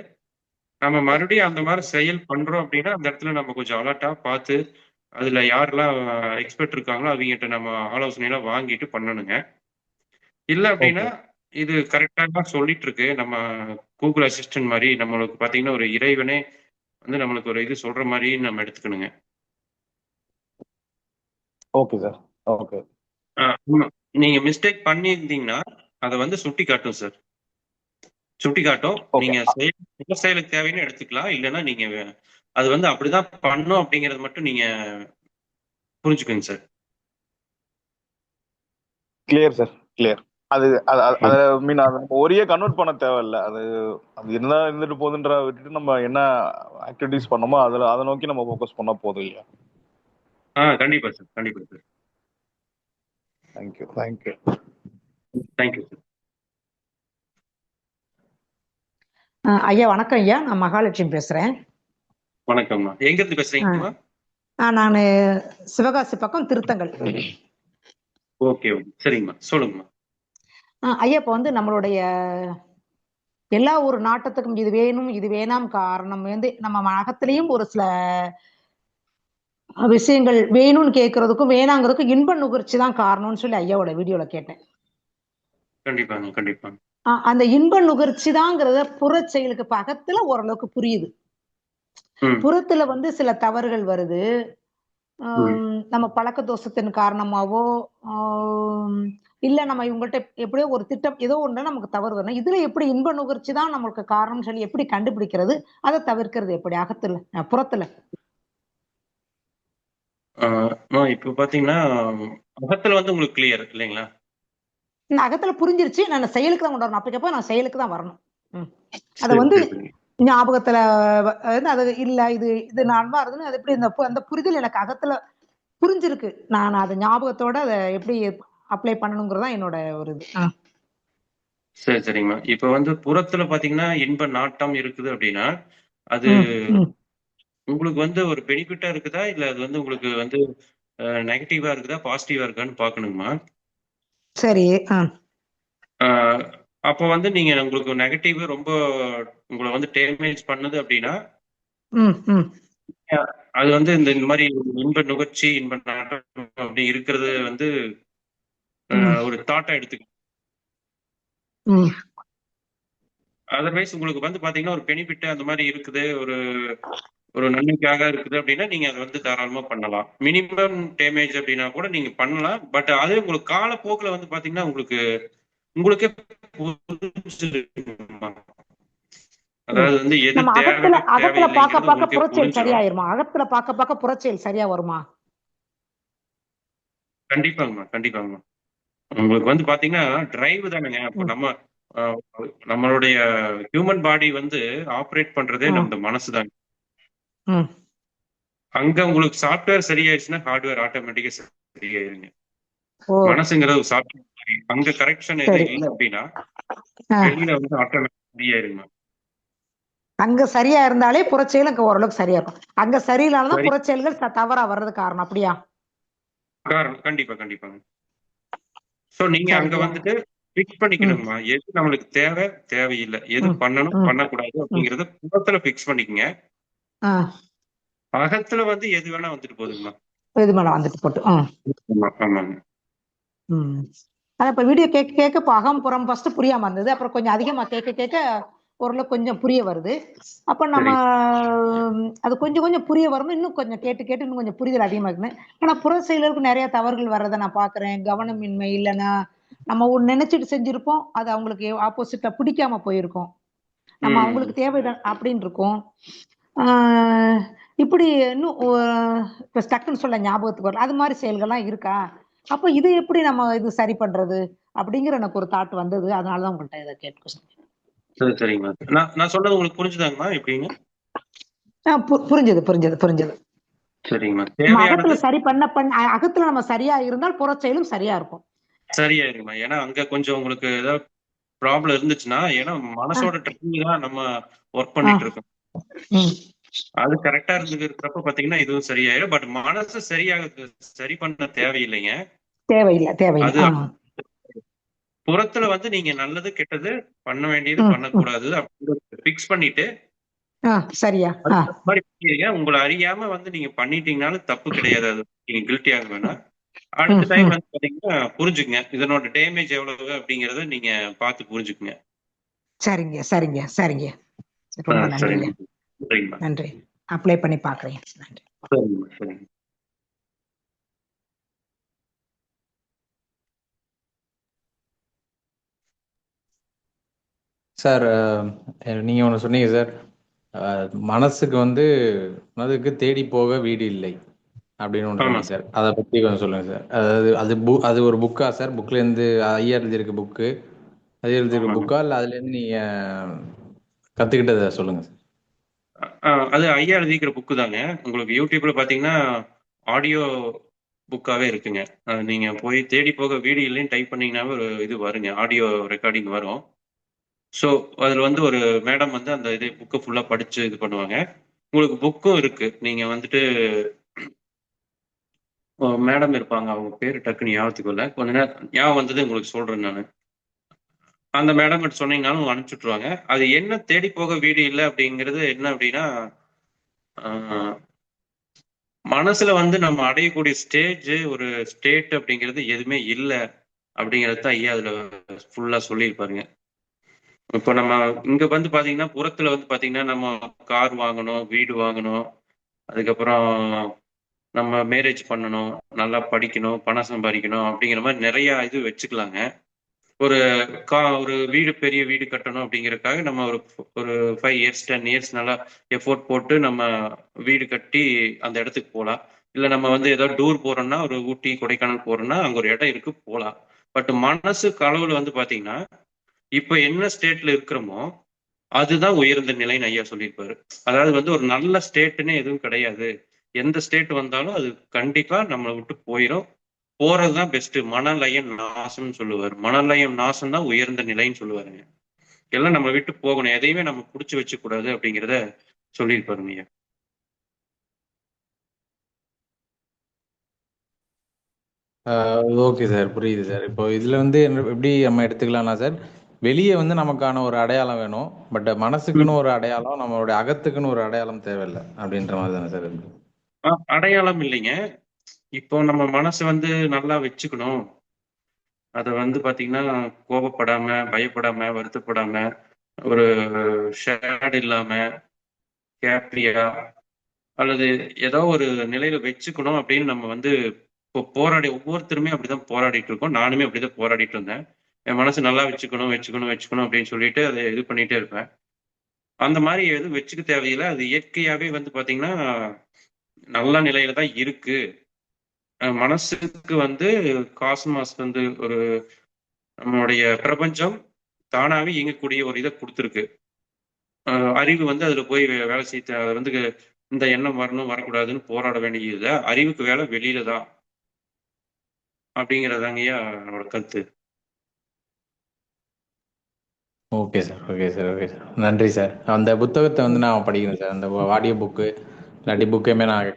நம்ம மறுபடியும் அந்த மாதிரி செயல் பண்றோம் அப்படின்னா அந்த இடத்துல நம்ம கொஞ்சம் அலர்ட்டா பார்த்து அதுல யாரெல்லாம் எக்ஸ்பர்ட் இருக்காங்களோ அவங்ககிட்ட நம்ம ஆலோசனையெல்லாம் வாங்கிட்டு பண்ணணுங்க. இல்லை அப்படின்னா இது கரெக்டா தான் சொல்லிட்டு இருக்கு. நம்ம கூகுள் அசிஸ்டன்ட் மாதிரி நம்மளுக்கு பாத்தீங்கன்னா ஒரு இறைவனே வந்து நம்மளுக்கு ஒரு இது சொல்ற மாதிரி நம்ம எடுத்துக்கணுங்க. Okay sir. ஓகே. நீங்க மிஸ்டேக் பண்ணியிருந்தீங்கன்னா அதை வந்து சுட்டி காட்டும் சார். சுட்டி காட்டும். நீங்க செயலுக்கு தேவைன்னு எடுத்துக்கலாம். இல்லைன்னா நீங்க அது வந்து அப்படிதான் பண்ணும் அப்படிங்கறது மட்டும் நீங்க புரிஞ்சுக்கோங்க சார். Clear sir, clear. அது அதை மீன் அதை நம்ம ஒரே கன்வெர்ட் பண்ண தேவையில்ல. அது அது என்ன இருந்துட்டு போகுதுன்ற விட்டுட்டு நம்ம என்ன ஆக்டிவிட்டிஸ் பண்ணோமோ அதை நோக்கி நம்ம ஃபோக்கஸ் பண்ணா போதும் இல்லையா? கண்டிப்பா சார், கண்டிப்பா sir. Thank you, thank you. Thank you sir. ஐயா வணக்கம் ஐயா, நான் மகாலட்சுமி பேசுறேன். வணக்கம்மா. எங்க இருந்து பேசுறீங்கம்மா? நான் சிவகாசி பக்கம் திருத்தங்கல். ஓகே, சரிங்கம்மா, சொல்லுங்கம்மா. ஐயா, இப்போ வந்து நம்மளுடைய எல்லா ஒரு நாட்டத்துக்கும் இது வேணும் இது வேணாம் காரணம் வந்து நம்ம அகத்திலையும் ஒரு சில விஷயங்கள் வேணும்னு கேட்கறதுக்கும் வேணாங்கிறதுக்கும் இன்ப நுகர்ச்சி தான் காரணம்னு சொல்லி ஐயாவோட வீடியோல கேட்டேன். கண்டிப்பாங்க, கண்டிப்பாங்க. அந்த இன்ப நுகர்ச்சி தாங்கிறத புற செயலுக்கு இப்ப அகத்துல ஓரளவுக்கு புரியுது. புறத்துல வந்து சில தவறுகள் வருது. நம்ம பழக்க தோஷத்தின் காரணமாவோ இல்ல நம்ம இவங்கள்ட்ட எப்படியோ ஒரு திட்டம் ஏதோ ஒண்ணு நமக்கு தவறு வரணும். இதுல எப்படி இன்ப நுகர்ச்சி தான் நம்மளுக்கு காரணம்னு சொல்லி எப்படி கண்டுபிடிக்கிறது, அதை தவிர்க்கிறது எப்படி அகத்துல புறத்துல? இப்ப பாத்தீங்கன்னா அகத்துல வந்து உங்களுக்கு கிளியர் இல்லைங்களா? அகத்துல புரிஞ்சிருச்சு, நான் செயலுக்கு தான் கொண்டு வரணும். அப்பக்கப்ப நான் செயலுக்கு தான் வரணும். அத வந்து ஞாபகத்துல அது இல்ல இது இது நான் வருதுன்னு அது எப்படி அந்த புரிதல் எனக்கு அகத்துல புரிஞ்சிருக்கு. நான் அதை ஞாபகத்தோட அதை எப்படி அப்ளை பண்ணணுங்கிறதா என்னோட ஒரு இது. சரி, சரிங்கம்மா. இப்ப வந்து புறத்துல பாத்தீங்கன்னா இன்ப நாட்டம் இருக்குது அப்படின்னா அது உங்களுக்கு வந்து ஒரு பெனிஃபிட்டா இருக்குதா இல்ல அது வந்து உங்களுக்கு வந்து நெகட்டிவா இருக்குதா பாசிட்டிவா இருக்கான்னு பாக்கணுங்கம்மா. சரி. அப்போ வந்து நீங்க உங்களுக்கு நெகட்டிவ் ரொம்ப உங்களை வந்து டேமேஜ் பண்ணுது அப்படின்னா அது வந்து இந்த மாதிரி இன்ப நுகர்ச்சி இன்ப நாட்டம் அப்படி இருக்கிறது வந்து ஒரு தாட்டா எடுத்துக்க. அதர்வைஸ் உங்களுக்கு வந்து பாத்தீங்கன்னா ஒரு பெனிஃபிட் அந்த மாதிரி இருக்குது, ஒரு ஒரு நன்மைக்காக இருக்குது அப்படின்னா நீங்க அதை வந்து தாராளமா பண்ணலாம். மினிமம் டேமேஜ் அப்படின்னா கூட நீங்க பண்ணலாம். பட் அது உங்களுக்கு காலப்போக்கில் வந்து பாத்தீங்கன்னா உங்களுக்கே அதாவது வந்து எது அகத்துல பார்க்க பார்க்க புறச்செயல் சரியாயிருமா? அகத்துல பார்க்க பார்க்க புறச்செயல் சரியா வருமா? கண்டிப்பாங்கம்மா, கண்டிப்பாங்கம்மா. உங்களுக்கு வந்து பாத்தீங்கன்னா டிரைவ் தானுங்க. அப்ப நம்மளுடைய ஹியூமன் பாடி வந்து ஆப்ரேட் பண்றதே நம்ம மனசுதாங்க. அங்க உங்களுக்கு சாஃப்ட்வேர் சரியாயிருச்சுன்னா ஹார்ட்வேர் ஆட்டோமேட்டிக்கா சரியாயிருங்க. மனசுங்கிறது ஒரு சாஃப்ட்வேர். அங்க கரெக்ஷன் எதுவும் இல்லை அப்படின்னா வெளியில வந்து ஆட்டோமேட்டிக் சரியாயிருங்க. அங்க சரியா இருந்தாலே புறச்செயல் அங்க ஓரளவுக்கு சரியா இருக்கும். அங்க சரியில்லாதான் புறச்செயல்கள் தவறா வர்றது காரணம். அப்படியா? காரணம் கண்டிப்பா, கண்டிப்பாங்க. சோ நீங்க அங்க வந்துட்டு பிக்ஸ் பண்ணிக்கணுங்கம்மா. எது நம்மளுக்கு தேவை தேவையில்லை, எது பண்ணணும் பண்ணக்கூடாது அப்படிங்கறத புறத்துல பிக்ஸ் பண்ணிக்கங்க. அகத்துல வந்து எது வேணா வந்துட்டு போகுதுங்கம்மா. எது வேணா வந்துட்டு போட்டு. ஆமாங்க. அதான் இப்ப வீடியோ கேட்க கேட்க இப்ப அகம் புறம் ஃபர்ஸ்ட் புரியாம இருந்தது. அப்புறம் கொஞ்சம் அதிகமா கேட்க கேட்க ஓரளவு கொஞ்சம் புரிய வருது. அப்ப நம்ம அது கொஞ்சம் கொஞ்சம் புரிய வரும். இன்னும் கொஞ்சம் கேட்டு கேட்டு இன்னும் கொஞ்சம் புரிதல் அதிகமா இருக்குன்னு. ஆனா புற செயலருக்கு நிறைய தவறுகள் வர்றதை நான் பாக்குறேன். கவனமின்மை இல்லைன்னா நம்ம ஒண்ணு நினைச்சிட்டு செஞ்சிருப்போம், அது அவங்களுக்கு ஆப்போசிட்டா பிடிக்காம போயிருக்கோம். நம்ம அவங்களுக்கு தேவைதான் அப்படின்னு இருக்கும். இப்படி இன்னும் இப்ப டக்குன்னு சொல்ல ஞாபகத்துக்கு வரல. அது மாதிரி செயல்கள்லாம் இருக்கா? அப்ப இது எப்படி நம்ம இது சரி பண்றது அப்படிங்கிற எனக்கு ஒரு தாட் வந்தது. அதனாலதான் உங்கள்கிட்ட இதை கேட்க. சரி, சரிங்கம்மா. நான் சொன்னது உங்களுக்கு புரிஞ்சுதாங்கம்மா? எப்படிங்க? புரிஞ்சது புரிஞ்சது புரிஞ்சது. சரிங்கம்மா. அகத்துல சரி பண்ண அகத்துல நம்ம சரியா இருந்தால் புற செயலும் சரியா இருக்கும். சரியாயிருங்கம்மா. ஏன்னா அங்க கொஞ்சம் உங்களுக்கு ஏதாவது ப்ராப்ளம் இருந்துச்சுன்னா, ஏன்னா மனசோட ட்ரெயினிங் தான் நம்ம ஒர்க் பண்ணிட்டு இருக்கோம். அது கரெக்டா இருக்கிறப்ப பாத்தீங்கன்னா இதுவும் சரியாயிடும். பட் மனசு சரி பண்ண தேவையில்லைங்க. தேவையில்லை. புறத்துல வந்து நீங்க நல்லது கெட்டது பண்ண வேண்டியது பண்ணக்கூடாது அப்படின்னு பிக்ஸ் பண்ணிட்டு சரியா உங்களை அறியாம வந்து நீங்க பண்ணிட்டீங்கனாலும் தப்பு கிடையாது. அது நீங்க கில்ட்டி ஆக வேணாம். அடுத்த டைம் வந்து பாத்தீங்கன்னா புரிஞ்சுக்குங்க இதனோட டேமேஜ் எவ்வளவு அப்படிங்கறத நீங்க பார்த்து புரிஞ்சுக்குங்க. சரிங்க சரிங்க சரிங்க. ரொம்ப நன்றி. நன்றி. அப்ளை பண்ணி பாக்குறேன். நன்றி. சரிங்க. சார், நீங்கள் ஒன்று சொன்னீங்க சார், மனதுக்கு தேடி போக வீடு இல்லை, அப்படின்னு ஒன்று ஆமா இருந்துச்சு சார். அதை பற்றி கொஞ்சம் சொல்லுங்கள் சார். அதாவது அது ஒரு புக்கா சார்? புக்லேருந்து ஐயா எழுதியிருக்க புக்கு, அது எழுதியிருக்க ஆமாங்க. புக்கா, இல்லை அதுலேருந்து நீங்கள் கற்றுக்கிட்டதை சொல்லுங்கள் சார். அது ஐயா எழுதிக்கிற புக்கு தாங்க. உங்களுக்கு யூடியூப்ல பாத்தீங்கன்னா ஆடியோ புக்காவே இருக்குங்க. நீங்க போய் தேடி போக வீடியோலையும் டைப் பண்ணீங்கன்னாவே ஒரு இது வருங்க, ஆடியோ ரெக்கார்டிங் வரும். ஸோ அதில் வந்து ஒரு மேடம் வந்து அந்த இது புக்கை ஃபுல்லாக படிச்சு இது பண்ணுவாங்க. உங்களுக்கு புக்கும் இருக்கு. நீங்க வந்துட்டு மேடம் இருப்பாங்க, அவங்க பேர் டக்குன்னு ஞாபகத்துக்கு வரல. கொஞ்ச நேரம் ஞாபகம் வந்தது உங்களுக்கு சொல்றேன் நான். அந்த மேடம் கிட்ட சொன்னீங்கன்னாலும் அனுப்பிச்சு விட்ருவாங்க. அது என்ன தேடி போக வீடு இல்லை அப்படிங்கிறது என்ன அப்படின்னா, ஆஹ், மனசுல வந்து நம்ம அடையக்கூடிய ஸ்டேஜ் ஒரு ஸ்டேட் அப்படிங்கிறது எதுவுமே இல்லை அப்படிங்கிறது தான் ஐயா அதுல ஃபுல்லா சொல்லியிருப்பாருங்க. இப்போ நம்ம இங்க வந்து பாத்தீங்கன்னா புறத்துல வந்து பாத்தீங்கன்னா நம்ம கார் வாங்கணும், வீடு வாங்கணும், அதுக்கப்புறம் நம்ம மேரேஜ் பண்ணணும், நல்லா படிக்கணும், பணம் சம்பாதிக்கணும் அப்படிங்கிற மாதிரி நிறைய இது வச்சுக்கலாங்க. ஒரு ஒரு வீடு, பெரிய வீடு கட்டணும் அப்படிங்கறதுக்காக நம்ம ஒரு ஒரு 5 இயர்ஸ் 10 இயர்ஸ் நல்லா எஃபோர்ட் போட்டு நம்ம வீடு கட்டி அந்த இடத்துக்கு போகலாம். இல்லை நம்ம வந்து ஏதாவது டூர் போறோம்னா ஒரு ஊட்டி கொடைக்கானல் போறோம்னா அங்க ஒரு இடம் இருக்கு போகலாம். பட் மனசு களவுல வந்து பாத்தீங்கன்னா இப்ப என்ன ஸ்டேட்ல இருக்கிறோமோ அதுதான் உயர்ந்த நிலைன்னு ஐயா சொல்லியிருப்பாரு. அதாவது வந்து ஒரு நல்ல ஸ்டேட்னே எதுவும் கிடையாது. எந்த ஸ்டேட் வந்தாலும் அது கண்டிப்பா நம்மளை விட்டு போயிடும். போறதுதான் பெஸ்ட். மனலயம் நாசம்னு சொல்லுவாரு. மனலயம் நாசம் தான் உயர்ந்த நிலைன்னு சொல்லுவாருங்க. எல்லாம் நம்ம விட்டு போகணும், எதையுமே நம்ம புடிச்சு வச்சு கூடாது அப்படிங்கிறத சொல்லியிருப்பாருங்க ஐயா. ஓகே சார், புரியுது சார். இப்போ இதில் வந்து எப்படி நம்ம எடுத்துக்கலாம்னா சார், வெளியே வந்து நமக்கான ஒரு அடையாளம் வேணும், பட் மனசுக்குன்னு ஒரு அடையாளம், நம்மளுடைய அகத்துக்குன்னு ஒரு அடையாளம் தேவையில்லை அப்படின்ற மாதிரி தானே சார் இருக்கு? அடையாளம் இல்லைங்க. இப்போ நம்ம மனசை வந்து நல்லா வச்சுக்கணும். அதை வந்து பாத்தீங்கன்னா கோபப்படாம, பயப்படாம, வருத்தப்படாம, ஒரு ஷேட் இல்லாம, ஹாப்பியா அல்லது ஏதோ ஒரு நிலையில வச்சுக்கணும் அப்படின்னு நம்ம வந்து இப்போ ஒவ்வொருத்தருமே அப்படிதான் போராடிட்டு இருக்கோம். நானுமே அப்படிதான் போராடிட்டு இருந்தேன். என் மனசு நல்லா வச்சுக்கணும் வச்சுக்கணும் வச்சுக்கணும் அப்படின்னு சொல்லிட்டு அதை இது பண்ணிட்டே இருப்பேன். அந்த மாதிரி எதுவும் வச்சுக்க தேவையில்லை. அது இயற்கையாவே வந்து பாத்தீங்கன்னா நல்ல நிலையில தான் இருக்கு. மனசுக்கு வந்து காஸ்மாஸ் வந்து ஒரு நம்மளுடைய பிரபஞ்சம் தானாவே இயங்கக்கூடிய ஒரு இதை கொடுத்துருக்கு. அறிவு வந்து அதுல போய் வேலை செய்ய அதை வந்து இந்த எண்ணம் வரணும் வரக்கூடாதுன்னு போராட வேண்டியது அறிவுக்கு வேலை வெளியில தான் அப்படிங்கிறதாங்கய்யா நம்மளோட கருத்து. Okay sir, okay sir, okay sir, நன்றி சார். அந்த புத்தகத்தை வந்து நான் படிக்கிறேன் சார். அந்த ஆடியோ புக்கு இல்லாட்டி புக்கையுமே நான்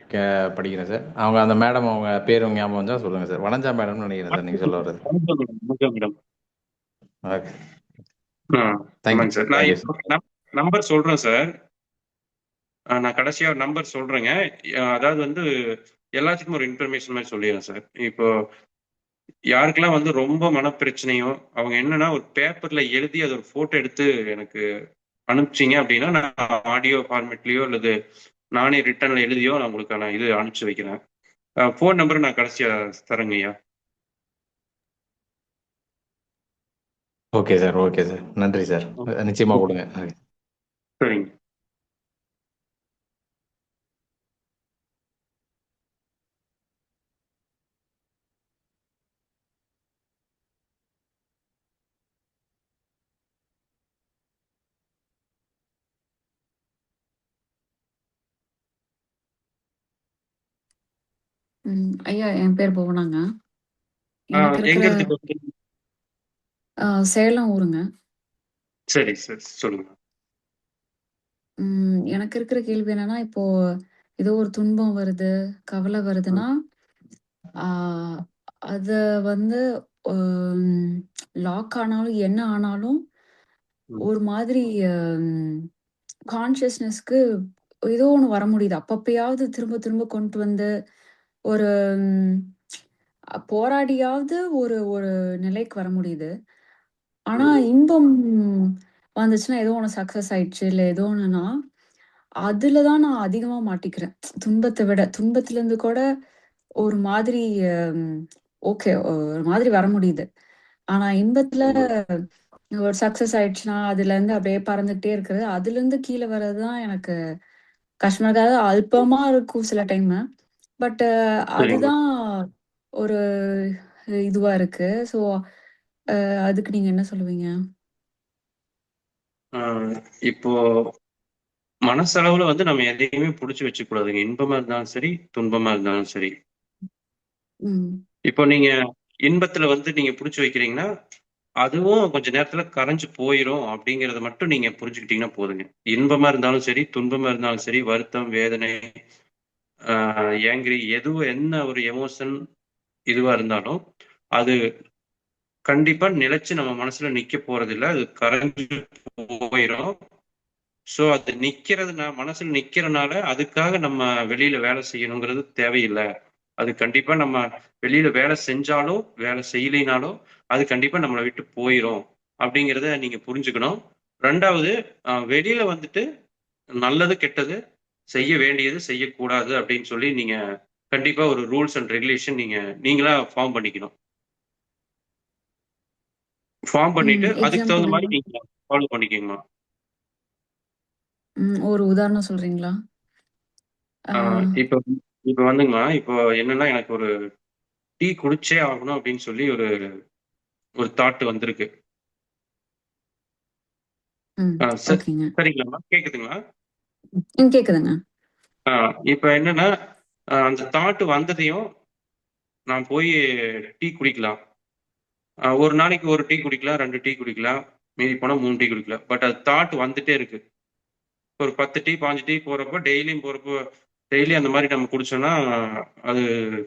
படிக்கிறேன் சார். அவங்க அந்த மேடம் அவங்க பேர் ஞாபகம் வந்தா சொல்லுங்கள் சார். வனஜா மேடம்னு நினைக்கிறேன் சார் நீங்கள் சொல்ல வர்றது. Okay, thank you sir. நான் நம்பர் சொல்றேன் சார். நான் கடைசியா ஒரு நம்பர் சொல்றேங்க. அதாவது வந்து எல்லாத்துக்கும் ஒரு இன்ஃபர்மேஷன் மாதிரி சொல்லிடுறேன் சார். இப்போ யாருக்கெல்லாம் வந்து ரொம்ப மனப்பிரச்சனையோ அவங்க என்னன்னா ஒரு பேப்பர்ல எழுதி அதை ஒரு போட்டோ எடுத்து எனக்கு அனுப்பிச்சிங்க அப்படின்னா நான் ஆடியோ ஃபார்மேட்லயோ அல்லது நானே ரிட்டர்ன்ல எழுதியோ நான் உங்களுக்கான இது அனுப்பிச்சு வைக்கிறேன். ஃபோன் நம்பர் நான் கடைசியா தரேங்க ஐயா. ஓகே சார், ஓகே சார், நன்றி சார். நிச்சயமா கொடுங்க. சரிங்க. ஐயா, என் பேர் புவனாங்க. எனக்கு எங்க இருக்கிற இருந்து? சேலம் ஊருங்க. சரி சார், சொல்லுங்க. எனக்கு இருக்கிற கேள்வி என்னன்னா, இப்போ ஏதோ ஒரு துன்பம் வருது, கவலை வருதுன்னா, அத வந்து லாக் ஆனாலும் என்ன ஆனாலும் ஒரு மாதிரி கான்ஷியஸ்னஸ்க்கு ஏதோ ஒண்ணு வர முடியுது. அப்பப்பயாவது திரும்ப திரும்ப கொண்டு வந்து ஒரு போராடியாவது ஒரு ஒரு நிலைக்கு வர முடியுது. ஆனா இன்பம் வந்துச்சுன்னா ஏதோ ஒண்ணு சக்சஸ் ஆயிடுச்சு, இல்ல ஏதோ ஒண்ணுன்னா, அதுல தான் நான் அதிகமா மாட்டிக்கிறேன். துன்பத்த விட. துன்பத்திலருந்து கூட ஒரு மாதிரி ஓகே, ஒரு மாதிரி வர முடியுது. ஆனா இன்பத்துல ஒரு சக்சஸ் ஆயிடுச்சுன்னா, அதுலருந்து அப்படியே பறந்துகிட்டே இருக்கிறது. அதுலருந்து கீழ வர்றது தான் எனக்கு கஷ்டமா இருக்கு. அதாவது அல்பமா இருக்கும் சில டைமு. பட் சரிங்கம்மா. அதுதான் ஒரு இதுவா இருக்கு. ஸோ அதுக்கு நீங்க என்ன சொல்லுவீங்க? இப்போ மனசளவுல வந்து நம்ம எதையுமே புடிச்சு வச்சுக்கூடாதுங்க. இன்பமா இருந்தாலும் சரி, துன்பமா இருந்தாலும் சரி. ம். இப்போ நீங்க இன்பத்துல வந்து நீங்க புடிச்சு வைக்கிறீங்கன்னா, அதுவும் கொஞ்ச நேரத்துல கரைஞ்சு போயிரும் அப்படிங்கிறத மட்டும் நீங்க புரிஞ்சுக்கிட்டீங்கன்னா போதுங்க. இன்பமா இருந்தாலும் சரி, துன்பமா இருந்தாலும் சரி, வருத்தம், வேதனை, ஏங்கிரி என்ன ஒரு எமோஷன் இதுவா இருந்தாலும், அது கண்டிப்பா நிலைச்சு நம்ம மனசுல நிக்க போறதில்ல. அது கரைஞ்சு போயிரும். ஸோ அது மனசுல நிக்கிறனால, அதுக்காக நம்ம வெளியில வேலை செய்யணுங்கிறது தேவையில்ல. அது கண்டிப்பா நம்ம வெளியில வேலை செஞ்சாலும், வேலை செய்யலைனாலும், அது கண்டிப்பா நம்மள விட்டு போயிரும். அப்படிங்கிறத நீங்க புரிஞ்சுக்கணும். 2வது வெளியில வந்துட்டு நல்லது, கெட்டது, செய்ய வேண்டியது, செய்யக்கூடாது அப்படின்னு சொல்லி நீங்க கண்டிப்பா ஒரு ரூல்ஸ் அண்ட் ரெகுலேஷன் நீங்களா ஃபார்ம் பண்ணிக்கணும். ஃபார்ம் பண்ணிட்டு அதுக்கு தகுந்த மாதிரி எக்ஸாம்பிள் நீங்க ஃபாலோ பண்ணிக்கங்கம்மா. ஒரு உதாரணம் சொல்றீங்களா? இப்ப இப்ப வந்துங்கம்மா, இப்போ என்னன்னா எனக்கு ஒரு டீ குடிச்சே ஆகணும் அப்படின்னு சொல்லி ஒரு ஒரு தாட் வந்திருக்கு. ஓகேங்க. சரிங்களாம்மா? கேக்குதுங்களா? கேக்குதுங்க. இப்ப என்னன்னா, அந்த தாட் வந்ததையும் நான் போய் டீ குடிக்கலாம். ஒரு நாளைக்கு 1 டீ குடிக்கலாம், 2 டீ குடிக்கலாம், மீறி போனா 3 டீ குடிக்கலாம். பட் அது தாட் வந்துட்டே இருக்கு. ஒரு 10 டீ, 15 டீ போறப்போ, டெய்லியும் போறப்போ, டெய்லி அந்த மாரி நம்ம குடிச்சோம்னா, அது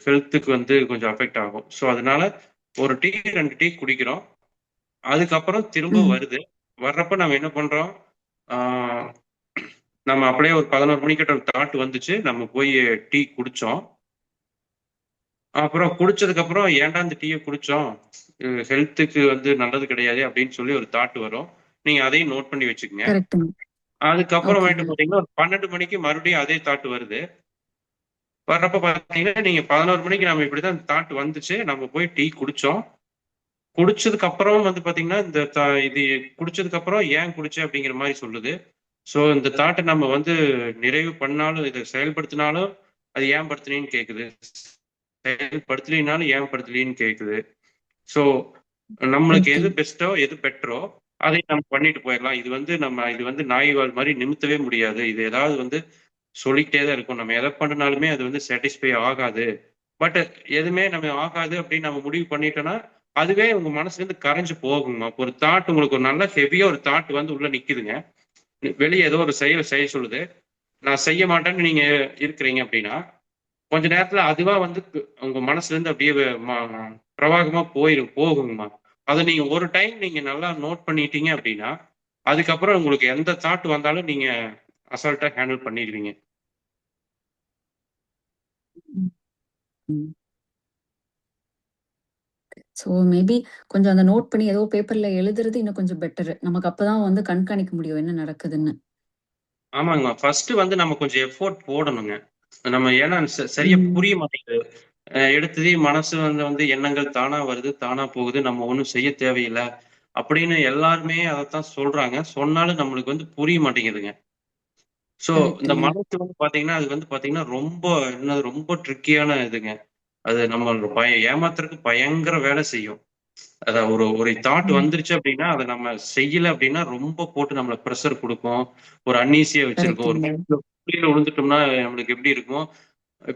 ஹெல்த்துக்கு வந்து கொஞ்சம் அஃபெக்ட் ஆகும். ஸோ அதனால 1 டீ, 2 டீ குடிக்கிறோம். அதுக்கப்புறம் திரும்ப வருது. வர்றப்ப நம்ம என்ன பண்றோம்? ஆ நம்ம அப்படியே ஒரு 11 மணிக்கிட்ட ஒரு தாட் வந்துச்சு. நம்ம போய் டீ குடிச்சோம். அப்புறம் குடிச்சதுக்கப்புறம் ஏன்டா இந்த டீய குடிச்சோம்? ஹெல்த்துக்கு வந்து நல்லது கிடையாதே அப்படின்னு சொல்லி ஒரு தாட் வரும். நீங்க அதையும் நோட் பண்ணி வச்சுக்கங்க. கரெக்ட்டுங்க. அதுக்கப்புறமேட்டு ஓகேங்க. பார்த்தீங்கன்னா, ஒரு 12 மணிக்கு மறுபடியும் அதே தாட் வருது. வர்றப்ப பார்த்தீங்கன்னா, நீங்க 11 மணிக்கு நம்ம இப்படிதான் தாட் வந்துச்சு. நம்ம போய் டீ குடிச்சோம். குடிச்சதுக்கு அப்புறம் வந்து பார்த்தீங்கன்னா, இது குடிச்சதுக்கு அப்புறம் ஏன் குடிச்சேன் அப்படிங்கிற மாரி சொல்லுது. ஸோ இந்த தாட்ட நம்ம வந்து நிறைவு பண்ணாலும், இத செயல்படுத்தினாலும், அது ஏன் படுத்துனீன்னு கேட்குது. செயல்படுத்தலைனாலும் ஏன் படுத்தலைன்னு கேட்குது. ஸோ நம்மளுக்கு எது ஓகே. பெஸ்ட்டோ, எது பெட்டரோ அதை நம்ம பண்ணிட்டு போயிரலாம். இது வந்து நாய்வால் மாரி நிமித்தவே முடியாது. இது ஏதாவது வந்து சொல்லிக்கிட்டே தான் இருக்கும். நம்ம எத பண்ணுனாலுமே அது வந்து சாட்டிஸ்ஃபை ஆகாது. பட் எதுவுமே நம்ம ஆகாது அப்படின்னு நம்ம முடிவு பண்ணிட்டோம்னா, அதுவே உங்க மனசுலேருந்து கரைஞ்சு போகுங்கம்மா. ஒரு தாட் உங்களுக்கு ஒரு நல்ல ஹெவியா ஒரு தாட் வந்து உள்ள நிக்குதுங்க. வெளிய ஏதோ ஒரு செயல செய்ய சொல்லுது. நான் செய்ய மாட்டேன்னு நீங்க இருக்கிறீங்க அப்படின்னா, கொஞ்ச நேரத்துல அதுவா வந்து உங்க மனசுல இருந்து அப்படியே பிரவாகமா போகுங்கம்மா. அத நீங்க ஒரு டைம் நீங்க நல்லா நோட் பண்ணிட்டீங்க அப்படின்னா, அதுக்கப்புறம் உங்களுக்கு எந்த தாட் வந்தாலும் நீங்க அசால்ட்டா ஹேண்டில் பண்ணிடுவீங்க. ஸோ மேபி கொஞ்சம் அந்த நோட் பண்ணி ஏதோ பேப்பர்ல எழுதுறது இன்னும் கொஞ்சம் பெட்டரு. நமக்கு அப்பதான் வந்து கண்காணிக்க முடியும் என்ன நடக்குதுன்னு. ஆமாங்கம்மா. ஃபர்ஸ்ட் வந்து நம்ம கொஞ்சம் எஃபோர்ட் போடணுங்க. நம்ம ஏன்னா சரியா ம். புரிய மாட்டேங்குது. எடுத்ததே மனசு வந்து எண்ணங்கள் தானா வருது, தானா போகுது. நம்ம ஒண்ணும் செய்ய தேவையில்ல. அப்படின்னு எல்லாருமே அதத்தான் சொல்றாங்க. சொன்னாலும் நம்மளுக்கு வந்து புரிய மாட்டேங்குதுங்க. ஸோ இந்த கரெக்ட்டுங்க. மனசு வந்து பாத்தீங்கன்னா, அது வந்து பாத்தீங்கன்னா ரொம்ப ட்ரிக்கியான இதுங்க. அது நம்மள ஏமாத்துறதுக்கு பயங்கர வேலை செய்யும். அதான் ஒரு ஒரு தாட் ம். வந்துருச்சு அப்படின்னா, அத நம்ம செய்யல அப்படின்னா, ரொம்ப போட்டு நம்மள பிரஷர் குடுக்கும். ஒரு அன்னீசியா வச்சிருக்கும். ஒரு கரெக்ட்டுங்க. குழியில விழுந்துட்டோம்னா நம்மளுக்கு எப்படி இருக்கும்?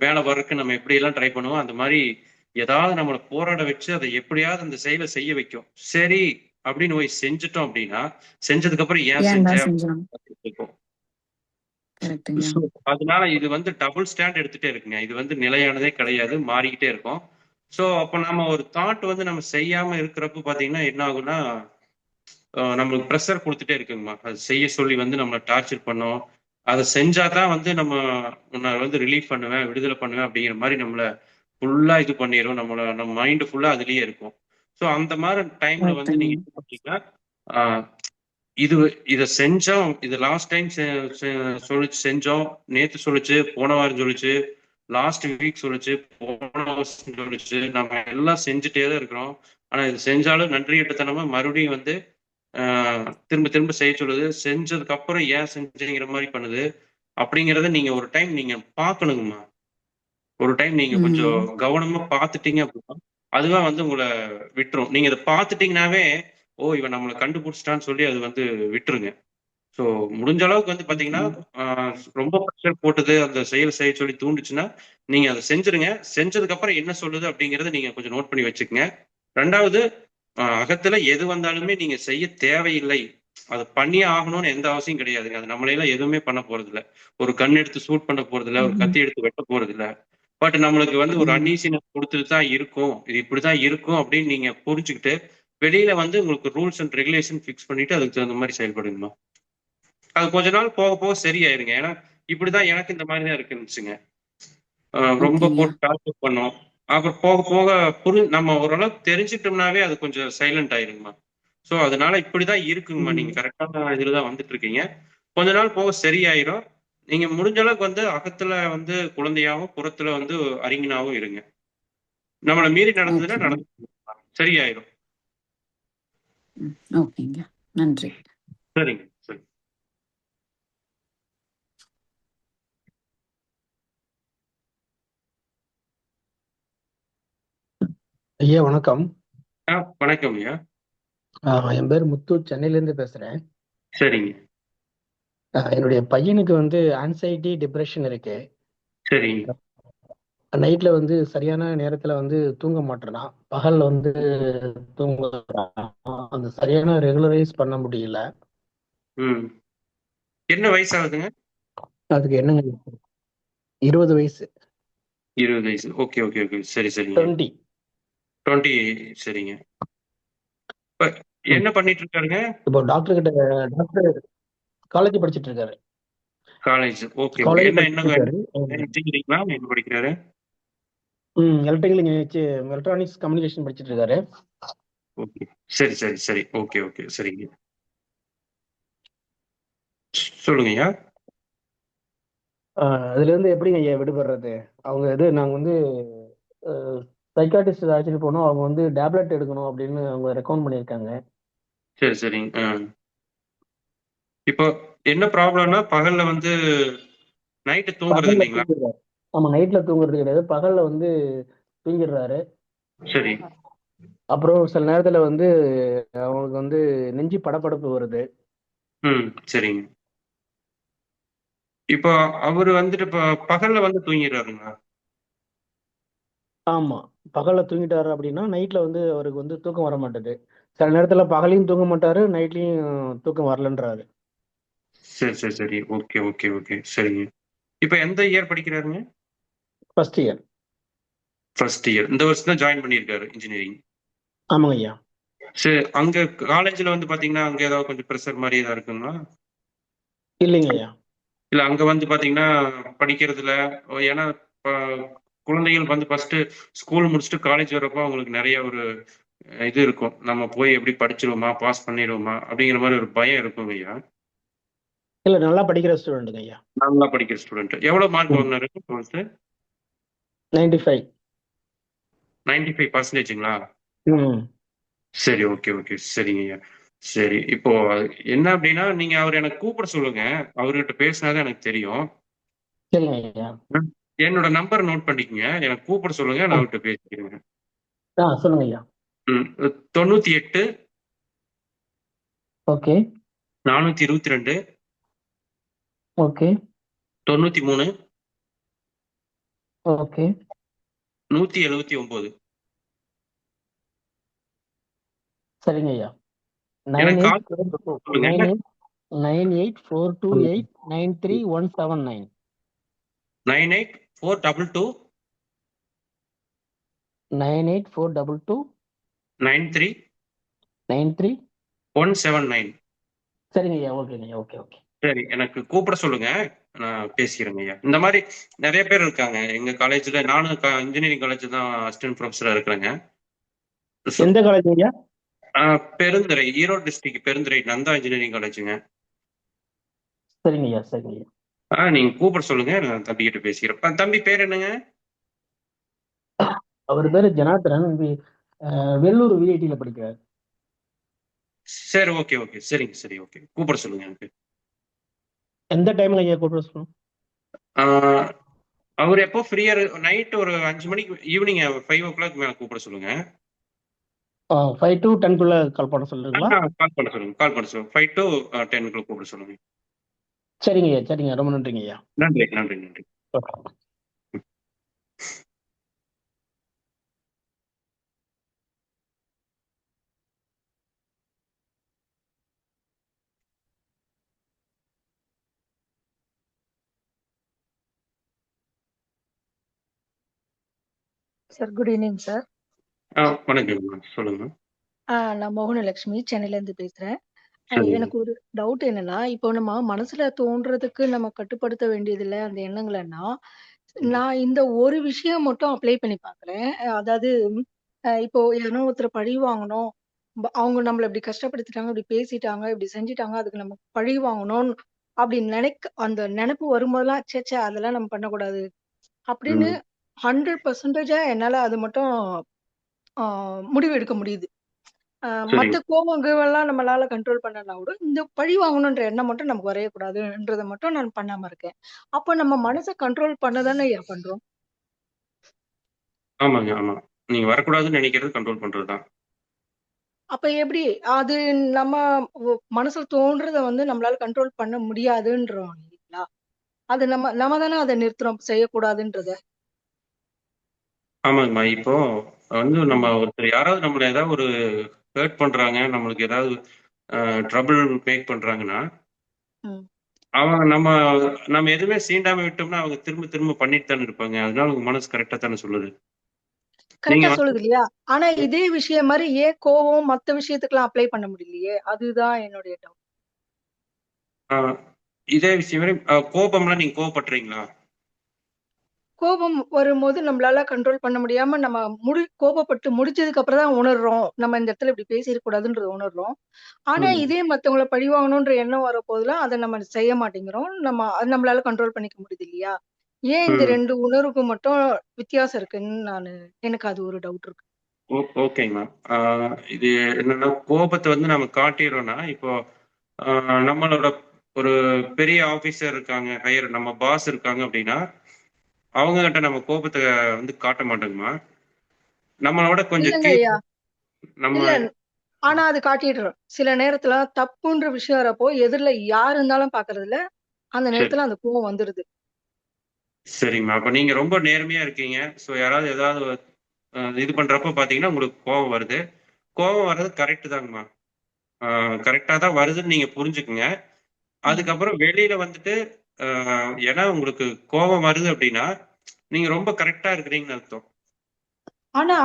மேல வர்றதுக்கு நம்ம எப்படியெல்லாம் ட்ரை பண்ணுவோம். அந்த மாரி ஏதாவது நம்மள போராட வச்சு, அத எப்படியாவது அந்த செயல செய்ய வைக்கும். சரி அப்படின்னு போய் செஞ்சுட்டோம் அப்படின்னா, செஞ்சதுக்கு அப்புறம் ஏன் ஏன்டா செஞ்சேன்? செஞ்சோம்? இருக்கும். கரெக்ட்டுங்க. ஸோ அதனால இது வந்து டபுள் ஸ்டாண்ட் எடுத்துட்டே இருக்குங்க. இது வந்து நிலையானதே கிடையாது. மாறிக்கிட்டே இருக்கும். ஸோ அப்ப நம்ம ஒரு தாட் வந்து நம்ம செய்யாம இருக்கிறப்ப பார்த்தீங்கன்னா, என்ன ஆகும்னா, நம்மளுக்கு பிரஷர் குடுத்துட்டே இருக்குங்கம்மா. அது செய்ய சொல்லி வந்து நம்மள டார்ச்சர் பண்ணும். அத செஞ்சா தான் வந்து உன்ன வந்து ரிலீஃப் பண்ணுவேன், விடுதலை பண்ணுவேன் அப்படிங்கிற மாரி நம்மள ஃபுல்லா இது பண்ணிரும். நம்ம மைண்ட் ஃபுல்லா அதிலேயே இருக்கும். ஸோ அந்த மாரி டைம்ல வந்து கரெக்ட்டுங்க. நீங்க என்ன பண்ணீங்கன்னா, ஆ இது இத செஞ்சோம். இது லாஸ்ட் டைம் செ செ சொல்லுச்சு செஞ்சோம். நேத்து சொல்லுச்சு, போன வாரம் சொல்லுச்சு, லாஸ்ட் வீக் சொல்லுச்சு, போன வருஷம் சொல்லுச்சு. நம்ம எல்லாம் செஞ்சுட்டே தான் இருக்கிறோம். ஆனா இது செஞ்சாலும் நன்றிகெட்டத்தனமா மறுபடியும் வந்து ஆ திரும்ப திரும்ப செய்ய சொல்லுது. செஞ்சதுக்கு அப்புறம் ஏன் செஞ்சேங்கிற மாரி பண்ணுது. அப்படிங்கிறத நீங்க ஒரு டைம் நீங்க பார்க்கணுங்கம்மா. ஒரு டைம் நீங்க கொஞ்சம் கவனமா பார்த்துட்டீங்க அப்படின்னா அதுவா வந்து உங்களை விட்டுரும். நீங்க இதை பார்த்துட்டீங்கன்னாவே ஓ இவன் நம்மளை கண்டுபிடிச்சிட்டான்னு சொல்லி அது வந்து விட்டுருங்க. ஸோ முடிஞ்ச அளவுக்கு வந்து பாத்தீங்கன்னா ரொம்ப ப்ரெஷர் போட்டது அந்த செயல் செய்ய சொல்லி தூண்டுச்சுன்னா நீங்க அதை செஞ்சிருங்க. செஞ்சதுக்கு அப்புறம் என்ன சொல்லுது அப்படிங்கறத நீங்க கொஞ்சம் நோட் பண்ணி வச்சுக்கோங்க. ரெண்டாவது அகத்துல எது வந்தாலுமே நீங்க செய்ய தேவையில்லை. அதை பண்ணியே ஆகணும்னு எந்த அவசியம் கிடையாதுங்க. அது நம்மளையெல்லாம் எதுவுமே பண்ண போறது இல்ல. ஒரு கண் எடுத்து சூட் பண்ண போறது இல்ல, ஒரு கத்தி எடுத்து வெட்ட போறது இல்ல. பட் நம்மளுக்கு வந்து ஒரு அன்ஈசினஸ் கொடுத்துட்டு தான் இருக்கும், இது இப்படிதான் இருக்கும் அப்படின்னு நீங்க புரிஞ்சுக்கிட்டு வெளியில வந்து உங்களுக்கு ரூல்ஸ் அண்ட் ரெகுலேஷன் ஃபிக்ஸ் பண்ணிட்டு அதுக்கு தகுந்த மாதிரி செயல்படுங்கம்மா. அது கொஞ்ச நாள் போக போக சரியாயிருங்க. ஏன்னா இப்படிதான் எனக்கு இந்த மாதிரி தான் இருக்குன்னுச்சுங்க. ரொம்ப ஓகேங்க. போட்டு டார்ச்சர் பண்ணோம். அப்புறம் போக போக நம்ம ஓரளவுக்கு தெரிஞ்சுக்கிட்டோம்னாவே அது கொஞ்சம் சைலண்ட் ஆயிருங்கம்மா. ஸோ அதனால இப்படிதான் இருக்குங்கம்மா. நீங்க கரெக்டான இதுல தான் வந்துட்டு இருக்கீங்க. கொஞ்ச நாள் போக சரியாயிரும். நீங்க முடிஞ்ச அளவுக்கு வந்து அகத்துல வந்து குழந்தையாவும் புறத்துல வந்து அறிஞனாவும் இருங்க. நம்மளை மீறி நடந்ததுன்னா ஓகேங்க. நடந்து சரியாயிரும். ஓகேங்க. நன்றி. சரிங்க சரி. ஐயா வணக்கம். வணக்கம் ஐயா. என் பேர் முத்து, சென்னையில இருந்து பேசுறேன். சரிங்க. என்னுடைய பையனுக்கு வந்து ஆன்சைட்டி டிப்ரெஷன் இருக்கு. சரிங்க. நைட்ல வந்து சரியான நேரத்துல வந்து தூங்க மாட்டேறான், பகல்ல வந்து தூங்குறான். அந்த சரியான ரெகுலரைஸ் பண்ண முடியல. என்ன வயசு ஆகுதுங்க? அதுக்கு என்னங்க? 20 வயசு. 20 வயசு. Okay okay okay. சரி சரிங்க. 20 சரிங்க. என்ன பண்ணிட்டு இருக்காருங்க? இப்போ டாக்டர் காலேஜ் படிச்சிட்டு இருக்காரு. காலேஜ். ஓகே. காலேஜ் என்ன படிச்சிட்டு இன்ஜினியரிங்கா என்ன படிக்கிறாரு? எலக்ட்ரானிக்ஸ் கம்யூனிகேஷன் படிச்சிட்டு இருக்காரு. ஓகே. சரி சரி சரி. Okay okay. சரிங்க. சொல்லுங்க ஐயா. அதுல இருந்து எப்படிங்க ஐயா விடுபடுறது? நாங்க வந்து சைக்காட்டிஸ்ட் அழைச்சிட்டு போனோம். அவங்க வந்து டேப்லெட் எடுக்கணும் அப்படின்னு அவங்க ரெக்கமெண்ட் பண்ணியிருக்காங்க. சரி சரிங்க. இப்போ என்ன ப்ராப்ளம்னா பகல்ல வந்து நைட்டு தூங்குறது இல்லைங்களா? ஆமா, நைட்ல தூங்குறது கிடையாது, பகல்ல வந்து தூங்கிடுறாரு. சரி. அப்புறம் சில நேரத்துல வந்து அவங்களுக்கு வந்து நெஞ்சு படபடப்பு வருது. சரிங்க. இப்போ அவரு வந்துட்டு இப்போ பகல்ல வந்து தூங்கிடுறாருங்களா? ஆமா, பகல்ல தூங்கிட்டாரு அப்படின்னா நைட்ல வந்து அவருக்கு வந்து தூக்கம் வர மாட்டேது. சில நேரத்துல பகலையும் தூங்க மாட்டாரு, நைட்லயும் தூக்கம் வரலன்றாரு. சரி சரி சரி. Okay okay okay. சரிங்க. இப்போ எந்த இயர் படிக்கிறாருங்க? First year. First year. இந்த வருஷம் தான் ஜாயின் பண்ணியிருக்காரு இன்ஜினியரிங். ஆமாங்க ஐயா. சரி. அங்க காலேஜ்ல வந்து பாத்தீங்கன்னா அங்க ஏதாவது கொஞ்சம் ப்ரெஷர் மாதிரி ஏதாவது இருக்குங்களா? இல்லைங்க ஐயா. இல்ல அங்க வந்து பாத்தீங்கன்னா படிக்கிறதுல ஏன்னா குழந்தைகள் வந்து ஃபர்ஸ்ட் ஸ்கூல் முடிச்சுட்டு காலேஜ் வர்றப்போ அவங்களுக்கு நிறைய ஒரு இது இருக்கும், நம்ம போய் எப்படி படிச்சிருவோமா பாஸ் பண்ணிடுவோமா அப்படிங்கிற மாதிரி ஒரு பயம் இருக்கும் ஐயா. இல்ல, நல்லா படிக்கிற ஸ்டூடெண்ட்டுங்க ஐயா. நல்லா படிக்கிற ஸ்டூடெண்ட். எவ்வளவு மார்க் வாங்கினாரு? 95. 95%ங்களா? சரி. Okay okay. சரிங்க ஐயா. சரி. இப்போ என்ன அப்படின்னா நீங்க அவர் எனக்கு கூப்பிட சொல்லுங்க, அவர்கிட்ட பேசினாதான் எனக்கு தெரியும். சரிங்க ஐயா. என்னோட நம்பர் நோட் பண்ணிக்கங்க, எனக்கு கூப்பிட சொல்லுங்க, நான் அவர்கிட்ட பேசிக்கிறேங்க. சொல்லுங்க ஐயா. 98 ஓகே 422 ஓகே 93 ஓகே 179. சரிங்க ஐயா. எனக்கு கால் சொல்லுங்க. 9842893179. 98422 98422 93 93. 179. சரிங்க ஐயா. ஓகேங்க ஐயா. Okay okay. சரி, எனக்கு கூப்பிட சொல்லுங்க, நான் பேசிக்கிறேங்க ஐயா. இந்த மாதிரி நிறைய பேர் இருக்காங்க எங்க காலேஜ்ல. நானும் இன்ஜினியரிங் காலேஜ் தான் அசிஸ்டன்ட் ப்ரொஃபஸரா இருக்கிறேங்க. எந்த காலேஜ் ஐயா? பெருந்துறை, ஈரோடு டிஸ்ட்ரிக்ட் பெருந்துறை நந்தா இன்ஜினியரிங் காலேஜுங்க. சரிங்க ஐயா. சரிங்க ஐயா. நீங்க கூப்பிட சொல்லுங்க, நான் தம்பி கிட்ட பேசிக்கிறேன். தம்பி பேர் என்னங்க? அவர் பேரு ஜனார்தனன், வெள்ளூர் விஐடில படிக்கிறார். சரி. Okay okay. சரிங்க. சரி. ஓகே. கூப்பிட சொல்லுங்க எனக்கு. எந்த டைம்ல ஐயா கூப்பிட சொல்லணும்? அவர் எப்போ ஃப்ரீயா நைட் ஒரு 5 மணிக்கு ஈவினிங் 5 o'clock மேல கூப்பிட சொல்லுங்க. 5 to 10 கால் பண்ண சொல்றீங்களா? கால் பண்ண சொல்லுங்க 5 to 10 கூப்பிட சொல்லுங்க. சரிங்க ஐயா, சரிங்க, ரொம்ப நன்றிங்க ஐயா. நன்றி நன்றி நன்றி. Sir good evening sir. வணக்கம் சொல்லுங்க. நான் மோகனலட்சுமி சென்னையில இருந்து பேசுறேன். சொல்லுங்க. எனக்கு ஒரு டவுட் என்னன்னா, இப்போ நம்ம மனசுல தோன்றதுக்கு நம்ம கட்டுப்படுத்த வேண்டியதில்ல அந்த எண்ணங்களன்னா, நான் இந்த ஒரு விஷயம் மட்டும் அப்ளை பண்ணி பார்க்குறேன். அதாவது இப்போ யாரோ ஒருத்தர பழி வாங்கணும். அவங்க நம்மள இப்படி கஷ்டப்படுத்திட்டாங்க, இப்படி பேசிட்டாங்க, இப்படி செஞ்சுட்டாங்க, அதுக்கு நம்ம பழி வாங்கணும் அப்படி அந்த நினைப்பு வரும்போதெல்லாம், ச்சே ச்சே அதெல்லாம் நம்ம பண்ணக்கூடாது அப்படின்னு 100% என்னால அது மட்டும் முடிவு எடுக்க முடியுது. மத்த கோபம் கீவம்லாம் நம்மளால கண்ட்ரோல் பண்ணலனா கூட, இந்த பழி வாங்கணுன்ற எண்ணம் மட்டும் நமக்கு வரவே கூடாதுன்றத மட்டும் நான் பண்ணாம இருக்கேன். அப்ப நம்ம மனச கண்ட்ரோல் பண்ண தானே ஐயா பண்றோம். ஆமாங்க, ஆமா. நீங்க வரக்கூடாதுன்னு நினைக்கிறது கண்ட்ரோல் பண்றதுதான். அப்ப எப்படி? அது நம்ம மனசுல தோன்றத வந்து நம்மளால கண்ட்ரோல் பண்ண முடியாதுன்றோம் இல்லைங்களா? அது நம்ம தானே அத நிறுத்துறோம் செய்யக்கூடாதுன்றத. ஆமாங்கம்மா. இப்போ வந்து நம்ம ஒருத்தர் யாராவது நம்மள ஏதாவது ஒரு ஹர்ட் பண்றாங்க, நம்மளுக்கு ஏதாவது ட்ரபிள் மேக் பண்றாங்கன்னா, அவங்க நம்ம எதுவுமே சீண்டாம விட்டோம்னா அவங்க திரும்ப திரும்ப பண்ணிட்டு தானே இருப்பாங்க. அதனால உங்க மனசு கரெக்டா தானே சொல்லுது. கரெக்டா சொல்லுது இல்லையா? ஆனா இதே விஷயம் மாதிரி ஏன் கோவம் மத்த விஷயத்துக்குலாம் அப்ளை பண்ண முடியலையே? அதுதான் என்னுடைய டவுட். இதே விஷயம் கோபம்லாம் நீங்க கோவப்படுறீங்களா? கோபம் வரும்போது நம்மளால கண்ட்ரோல் பண்ண முடியாம நம்ம கோபப்பட்டு முடிச்சதுக்கு அப்புறம் தான் உணர்றோம். நம்ம இந்த இடத்துல இப்படி பேசியிருக்க கூடாதுன்றத உணர்றோம். ஆனா இதே மத்தவங்கள பழி வாங்கணும்ன்ற எண்ணம் வரப்போதெல்லாம் அத நம்ம செய்ய மாட்டேங்கிறோம். அது நம்மளால கண்ட்ரோல் பண்ணிக்க முடியுது இல்லையா? ஏன் இந்த 2 உணர்வுக்கு மட்டும் வித்தியாசம் இருக்குன்னு எனக்கு அது ஒரு டவுட் இருக்கு. ஓகேங்க மேம். இது என்னன்னா கோபத்தை வந்து நம்ம காட்டிடுறோம்னா, இப்போ நம்மளோட ஒரு பெரிய ஆபீசர் இருக்காங்க, ஹையர் நம்ம பாஸ் இருக்காங்க அப்படின்னா, அவங்க கிட்ட நம்ம கோபத்தை வந்து காட்ட மாட்டோங்கம்மா. நம்மளோட கொஞ்சம் இல்லங்க ஐயா. நம்ம இல்ல. ஆனா அது காட்டிடுறோம். சில நேரத்துல தப்புன்ற விஷயம் வரப்போ எதிர்ல யார் இருந்தாலும் பாக்குறது இல்ல. அந்த நேரத்துல அந்த கோவம் வந்துருது. சரிங்கம்மா. அப்ப நீங்க ரொம்ப நேர்மையா இருக்கீங்க. ஸோ யாராவது ஏதாவது இது பண்றப்ப பாத்தீங்கன்னா உங்களுக்கு கோபம் வருது. கோபம் வர்றது கரெக்ட் தாங்கம்மா. கரெக்டா தான் வருதுன்னு நீங்க புரிஞ்சுக்குங்க. அதுக்கப்புறம் வெளியில வந்துட்டு ஏன்னா உங்களுக்கு கோபம் வருது அப்படின்னா நீங்க ரொம்ப கரெக்டா இருக்கிறீங்கன்னு அர்த்தம். ஆனா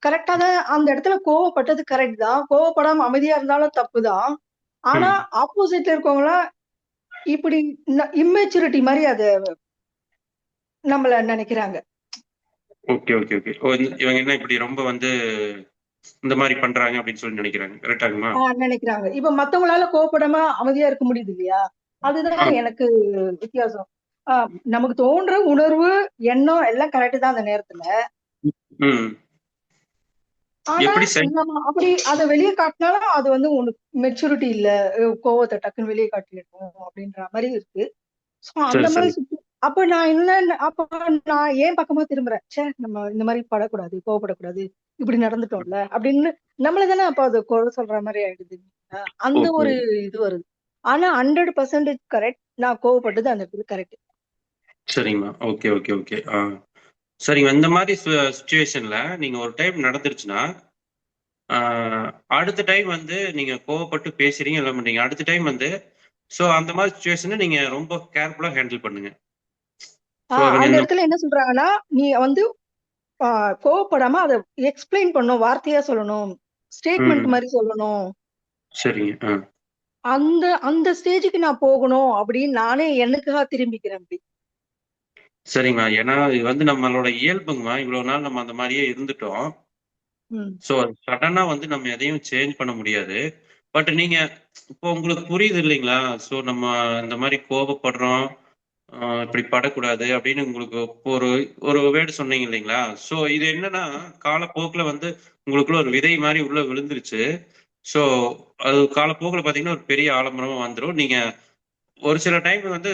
கரெக்டா தான் அந்த இடத்துல கோவப்பட்டது கரெக்ட் தான். கோவப்படாம அமைதியா இருந்தாலும் தப்பு தான். ஆனா ஆப்போசிட்ல இருக்கவங்கள இப்படி இம்மெச்சூரிட்டி மாதிரி அத நம்மள நினைக்கிறாங்க. Okay okay okay. இவங்க என்ன இப்படி ரொம்ப வந்து இந்த மாதிரி பண்றாங்க அப்படின்னு சொல்லி நினைக்கிறாங்க. கரெக்டாங்கம்மா? நினைக்கிறாங்க. இப்ப மத்தவங்களால கோவப்படாம அமைதியா இருக்க முடியுது இல்லையா? அதுதான் எனக்கு வித்தியாசம். நமக்கு தோன்ற உணர்வு, எண்ணம் எல்லாம் கரெக்ட் தான் அந்த நேரத்துல. ஆனா நம்ம அப்படி அத வெளியே காட்டினாலும் அது வந்து உனக்கு மெச்சூரிட்டி இல்ல, கோவத்தை டக்குன்னு வெளியே காட்டிடணும் அப்படின்ற மாதிரி இருக்கு. அந்த மாதிரி அப்ப நான் ஏன் பக்கமா திரும்புறேன். சே நம்ம இந்த மாதிரி படக்கூடாது, கோவப்படக்கூடாது, இப்படி நடந்துட்டோம்ல அப்படின்னு நம்மளதானே அப்ப அது குறை சொல்ற மாதிரி ஆயிடுது. அந்த ஒரு இது வருது. ஆனா 100% கரெக்ட். நான் கோவப்பட்டது அந்த இடத்துல கரெக்ட். சரிங்கம்மா. Okay okay okay. சரிங்க. இந்த மாதிரி சுச்சுவேஷன்ல நீங்க ஒரு டைம் நடந்துருச்சுன்னா, அடுத்த டைம் வந்து நீங்க கோவப்பட்டு பேசுறீங்க எல்லாம் பண்றீங்க. அடுத்த டைம் வந்து சோ அந்த மாதிரி சுச்சுவேஷனை நீங்க ரொம்ப கேர்ஃபுல்லா ஹேண்டில் பண்ணுங்க. அந்த இடத்துல என்ன சொல்றாங்கன்னா, நீ வந்து கோவப்படாம அதை எக்ஸ்பிளைன் பண்ணணும், வார்த்தையா சொல்லணும், ஸ்டேட்மெண்ட் மாதிரி சொல்லணும். சரிங்க. அந்த அந்த ஸ்டேஜுக்கு நான் போகணும் அப்படின்னு நானே எனக்காக திரும்பிக்கிறேன். அப்படி சரிங்கம்மா. ஏன்னா இது வந்து நம்மளோட இயல்புங்கம்மா. இவ்வளவு நாள் நம்ம அந்த மாதிரியே இருந்துட்டோம். சோ சடனா வந்து நம்ம எதையும் சேஞ்ச் பண்ண முடியாது. பட் நீங்க இப்போ உங்களுக்கு புரியுது இல்லைங்களா? சோ நம்ம இந்த மாதிரி கோபப்படுறோம், இப்படி படக்கூடாது அப்படின்னு உங்களுக்கு ஒரு ஒரு வேர்டு சொன்னீங்க இல்லைங்களா? சோ இது என்னன்னா காலப்போக்குல வந்து உங்களுக்குள்ள ஒரு விதை மாதிரி உள்ள விழுந்துருச்சு. சோ அது காலப்போக்குல பாத்தீங்கன்னா ஒரு பெரிய ஆலமரமா வந்துடும். நீங்க ஒரு சில டைம் வந்து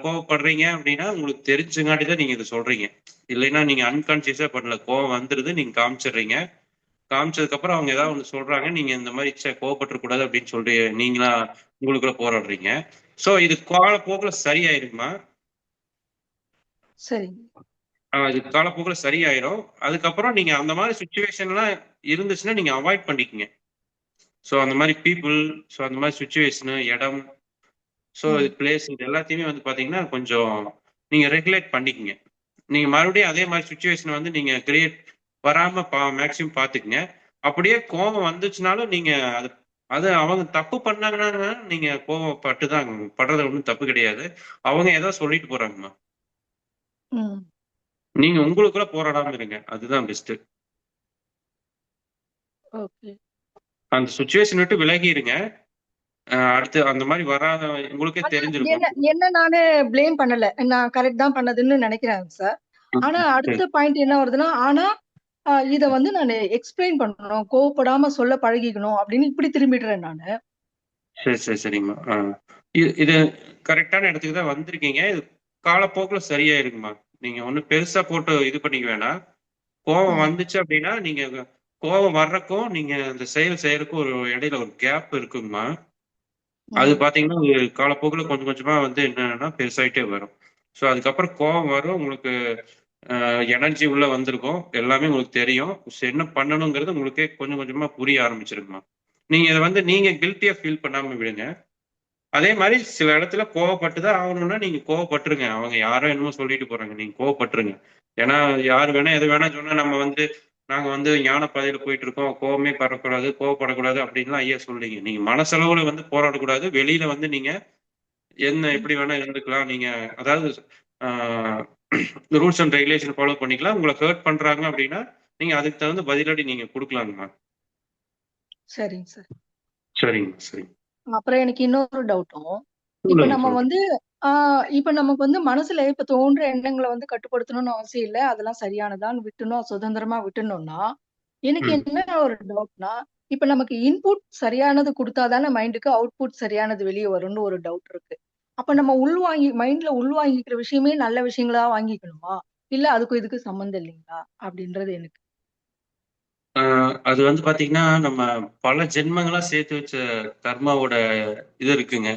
கோவப்படுறீங்க அப்படின்னா உங்களுக்கு தெரிஞ்சுங்காட்டி தான் நீங்க இதை சொல்றீங்க. இல்லைன்னா நீங்க அன்கான்சியஸா பண்ணல, கோவம் வந்துருது, நீங்க காமிச்சிடுறீங்க. காமிச்சதுக்கு அப்புறம் அவங்க ஏதாவது ஒண்ணு சொல்றாங்க, நீங்க இந்த மாதிரி கோவப்பட்டுற கூடாது அப்படின்னு சொல்லி நீங்களா உங்களுக்குள்ள போராடுறீங்க. சோ இது காலப்போக்குல சரியாயிருமா? சரி. இது காலப்போக்குல சரியாயிரும். அதுக்கப்புறம் நீங்க அந்த மாதிரி சுச்சுவேஷன்லாம் இருந்துச்சுன்னா நீங்க அவாய்ட் பண்ணிக்கங்க. ஸோ அந்த மாதிரி பீப்புள், ஸோ அந்த மாதிரி சுச்சுவேஷனு, இடம், ஸோ பிளேஸ், இது எல்லாத்தையுமே வந்து பாத்தீங்கன்னா கொஞ்சம் நீங்க ரெகுலேட் பண்ணிக்கங்க. நீங்க மறுபடியும் அதே மாதிரி சுச்சுவேஷன் வந்து நீங்க கிரியேட் வராம மேக்சிமம் பாத்துக்குங்க. அப்படியே கோபம் வந்துச்சுனாலும் நீங்க அது அது அவங்க தப்பு பண்ணாங்கன்னா நீங்க கோவப்பட்டு தான் படுறது ஒன்றும் தப்பு கிடையாது. அவங்க ஏதோ சொல்லிட்டு போறாங்கம்மா. ம். நீங்க உங்களுக்குள்ள போராடாம இருங்க, அதுதான் பெஸ்ட். ஓகே. அந்த சுச்சுவேஷன் விட்டு விலகி இருங்க. அடுத்து அந்த மாதிரி வராத உங்களுக்கே ஆனா தெரிஞ்சிருக்கும். என்ன நானு ப்ளேம் பண்ணல. நான் கரெக்ட் தான் பண்ணதுன்னு நினைக்கிறேன் சார். ஆனா சரி. அடுத்த பாயிண்ட் என்ன வருதுன்னா, ஆனா இத வந்து நானு எக்ஸ்பிளைன் பண்ணணும். கோவப்படாம சொல்ல பழகிக்கணும் அப்படின்னு இப்படி திரும்பிடுறேன் நானு. சரி சரி சரிங்கம்மா. இது கரெக்டான இடத்துக்கு தான் வந்திருக்கீங்க. இது காலப்போக்குல சரியாயிருங்கம்மா. நீங்க ஒன்றும் பெருசா போட்டு இது பண்ணிக்க வேணாம். கோவம் வந்துச்சு அப்படின்னா நீங்க கோவம் வர்றக்கும் நீங்க அந்த செயல் செய்யறதுக்கும் ஒரு இடையில ஒரு கேப் இருக்குங்கம்மா. அது பாத்தீங்கன்னா ஒரு காலப்போக்குல கொஞ்சம் கொஞ்சமா வந்து என்னன்னா பெருசாயிட்டே வரும். ஸோ அதுக்கப்புறம் கோவம் வரும், உங்களுக்கு எனர்ஜி உள்ள வந்திருக்கும், எல்லாமே உங்களுக்கு தெரியும். என்ன பண்ணணுங்கிறது உங்களுக்கே கொஞ்சம் கொஞ்சமா புரிய ஆரம்பிச்சிருக்குமா. நீங்க இதை வந்து நீங்க கில்ட்டியா ஃபீல் பண்ணாம விடுங்க. அதே மாதிரி சில இடத்துல கோவப்பட்டுதான் ஆகணும்னா நீங்க கோவப்பட்டுருங்க. அவங்க யாரோ என்னமோ சொல்லிட்டு போறாங்க, நீங்க கோவப்பட்டுருங்க. ஏன்னா யாரு வேணா எது வேணா சொன்னா நம்ம வந்து நாங்க வந்து ஞான பாதையில போயிட்டு இருக்கோம், கோவமே படக்கூடாது, கோவப்படக்கூடாது அப்படின்லாம் ஐயா சொல்றீங்க. நீங்க மனசளவுல வந்து போராடக்கூடாது, வெளியில வந்து நீங்க என்ன எப்படி வேணா இருந்துக்கலாம். நீங்க அதாவது ரூல்ஸ் அண்ட் ரெகுலேஷன் ஃபாலோ பண்ணிக்கலாம். உங்களை ஹர்ட் பண்றாங்க அப்படின்னா நீங்க அதுக்கு தகுந்த பதிலடி நீங்க கொடுக்கலாங்கம்மா. சரிங்க சார். சரிங்க சரிங்க. அப்புறம் எனக்கு இன்னொரு டவுட்டும். இப்ப சொல்லுங்க நம்ம சொல்லுங்க. வந்து இப்ப நமக்கு வந்து மனசுல இப்ப தோன்ற எண்ணங்களை வந்து கட்டுப்படுத்தணும்னு அவசியம் இல்ல. அதெல்லாம் சரியானதான்னு விட்டுணும், சுதந்திரமா விட்டுணும்னா, எனக்கு என்ன ஒரு டவுட்னா, இப்ப நமக்கு இன்புட் சரியானது குடுத்தாதானே மைண்டுக்கு அவுட்புட் சரியானது வெளிய வரும்னு ஒரு டவுட் இருக்கு. அப்ப நம்ம மைண்ட்ல உள்வாங்கிக்கிற விஷயமே நல்ல விஷயங்களா வாங்கிக்கணுமா? இல்ல அதுக்கும் இதுக்கும் சம்மந்தம் இல்லைங்களா? அப்படின்றது எனக்கு. அது வந்து பாத்தீங்கன்னா நம்ம பல ஜென்மங்களா சேர்த்து வச்ச கர்மாவோட இது இருக்குங்க.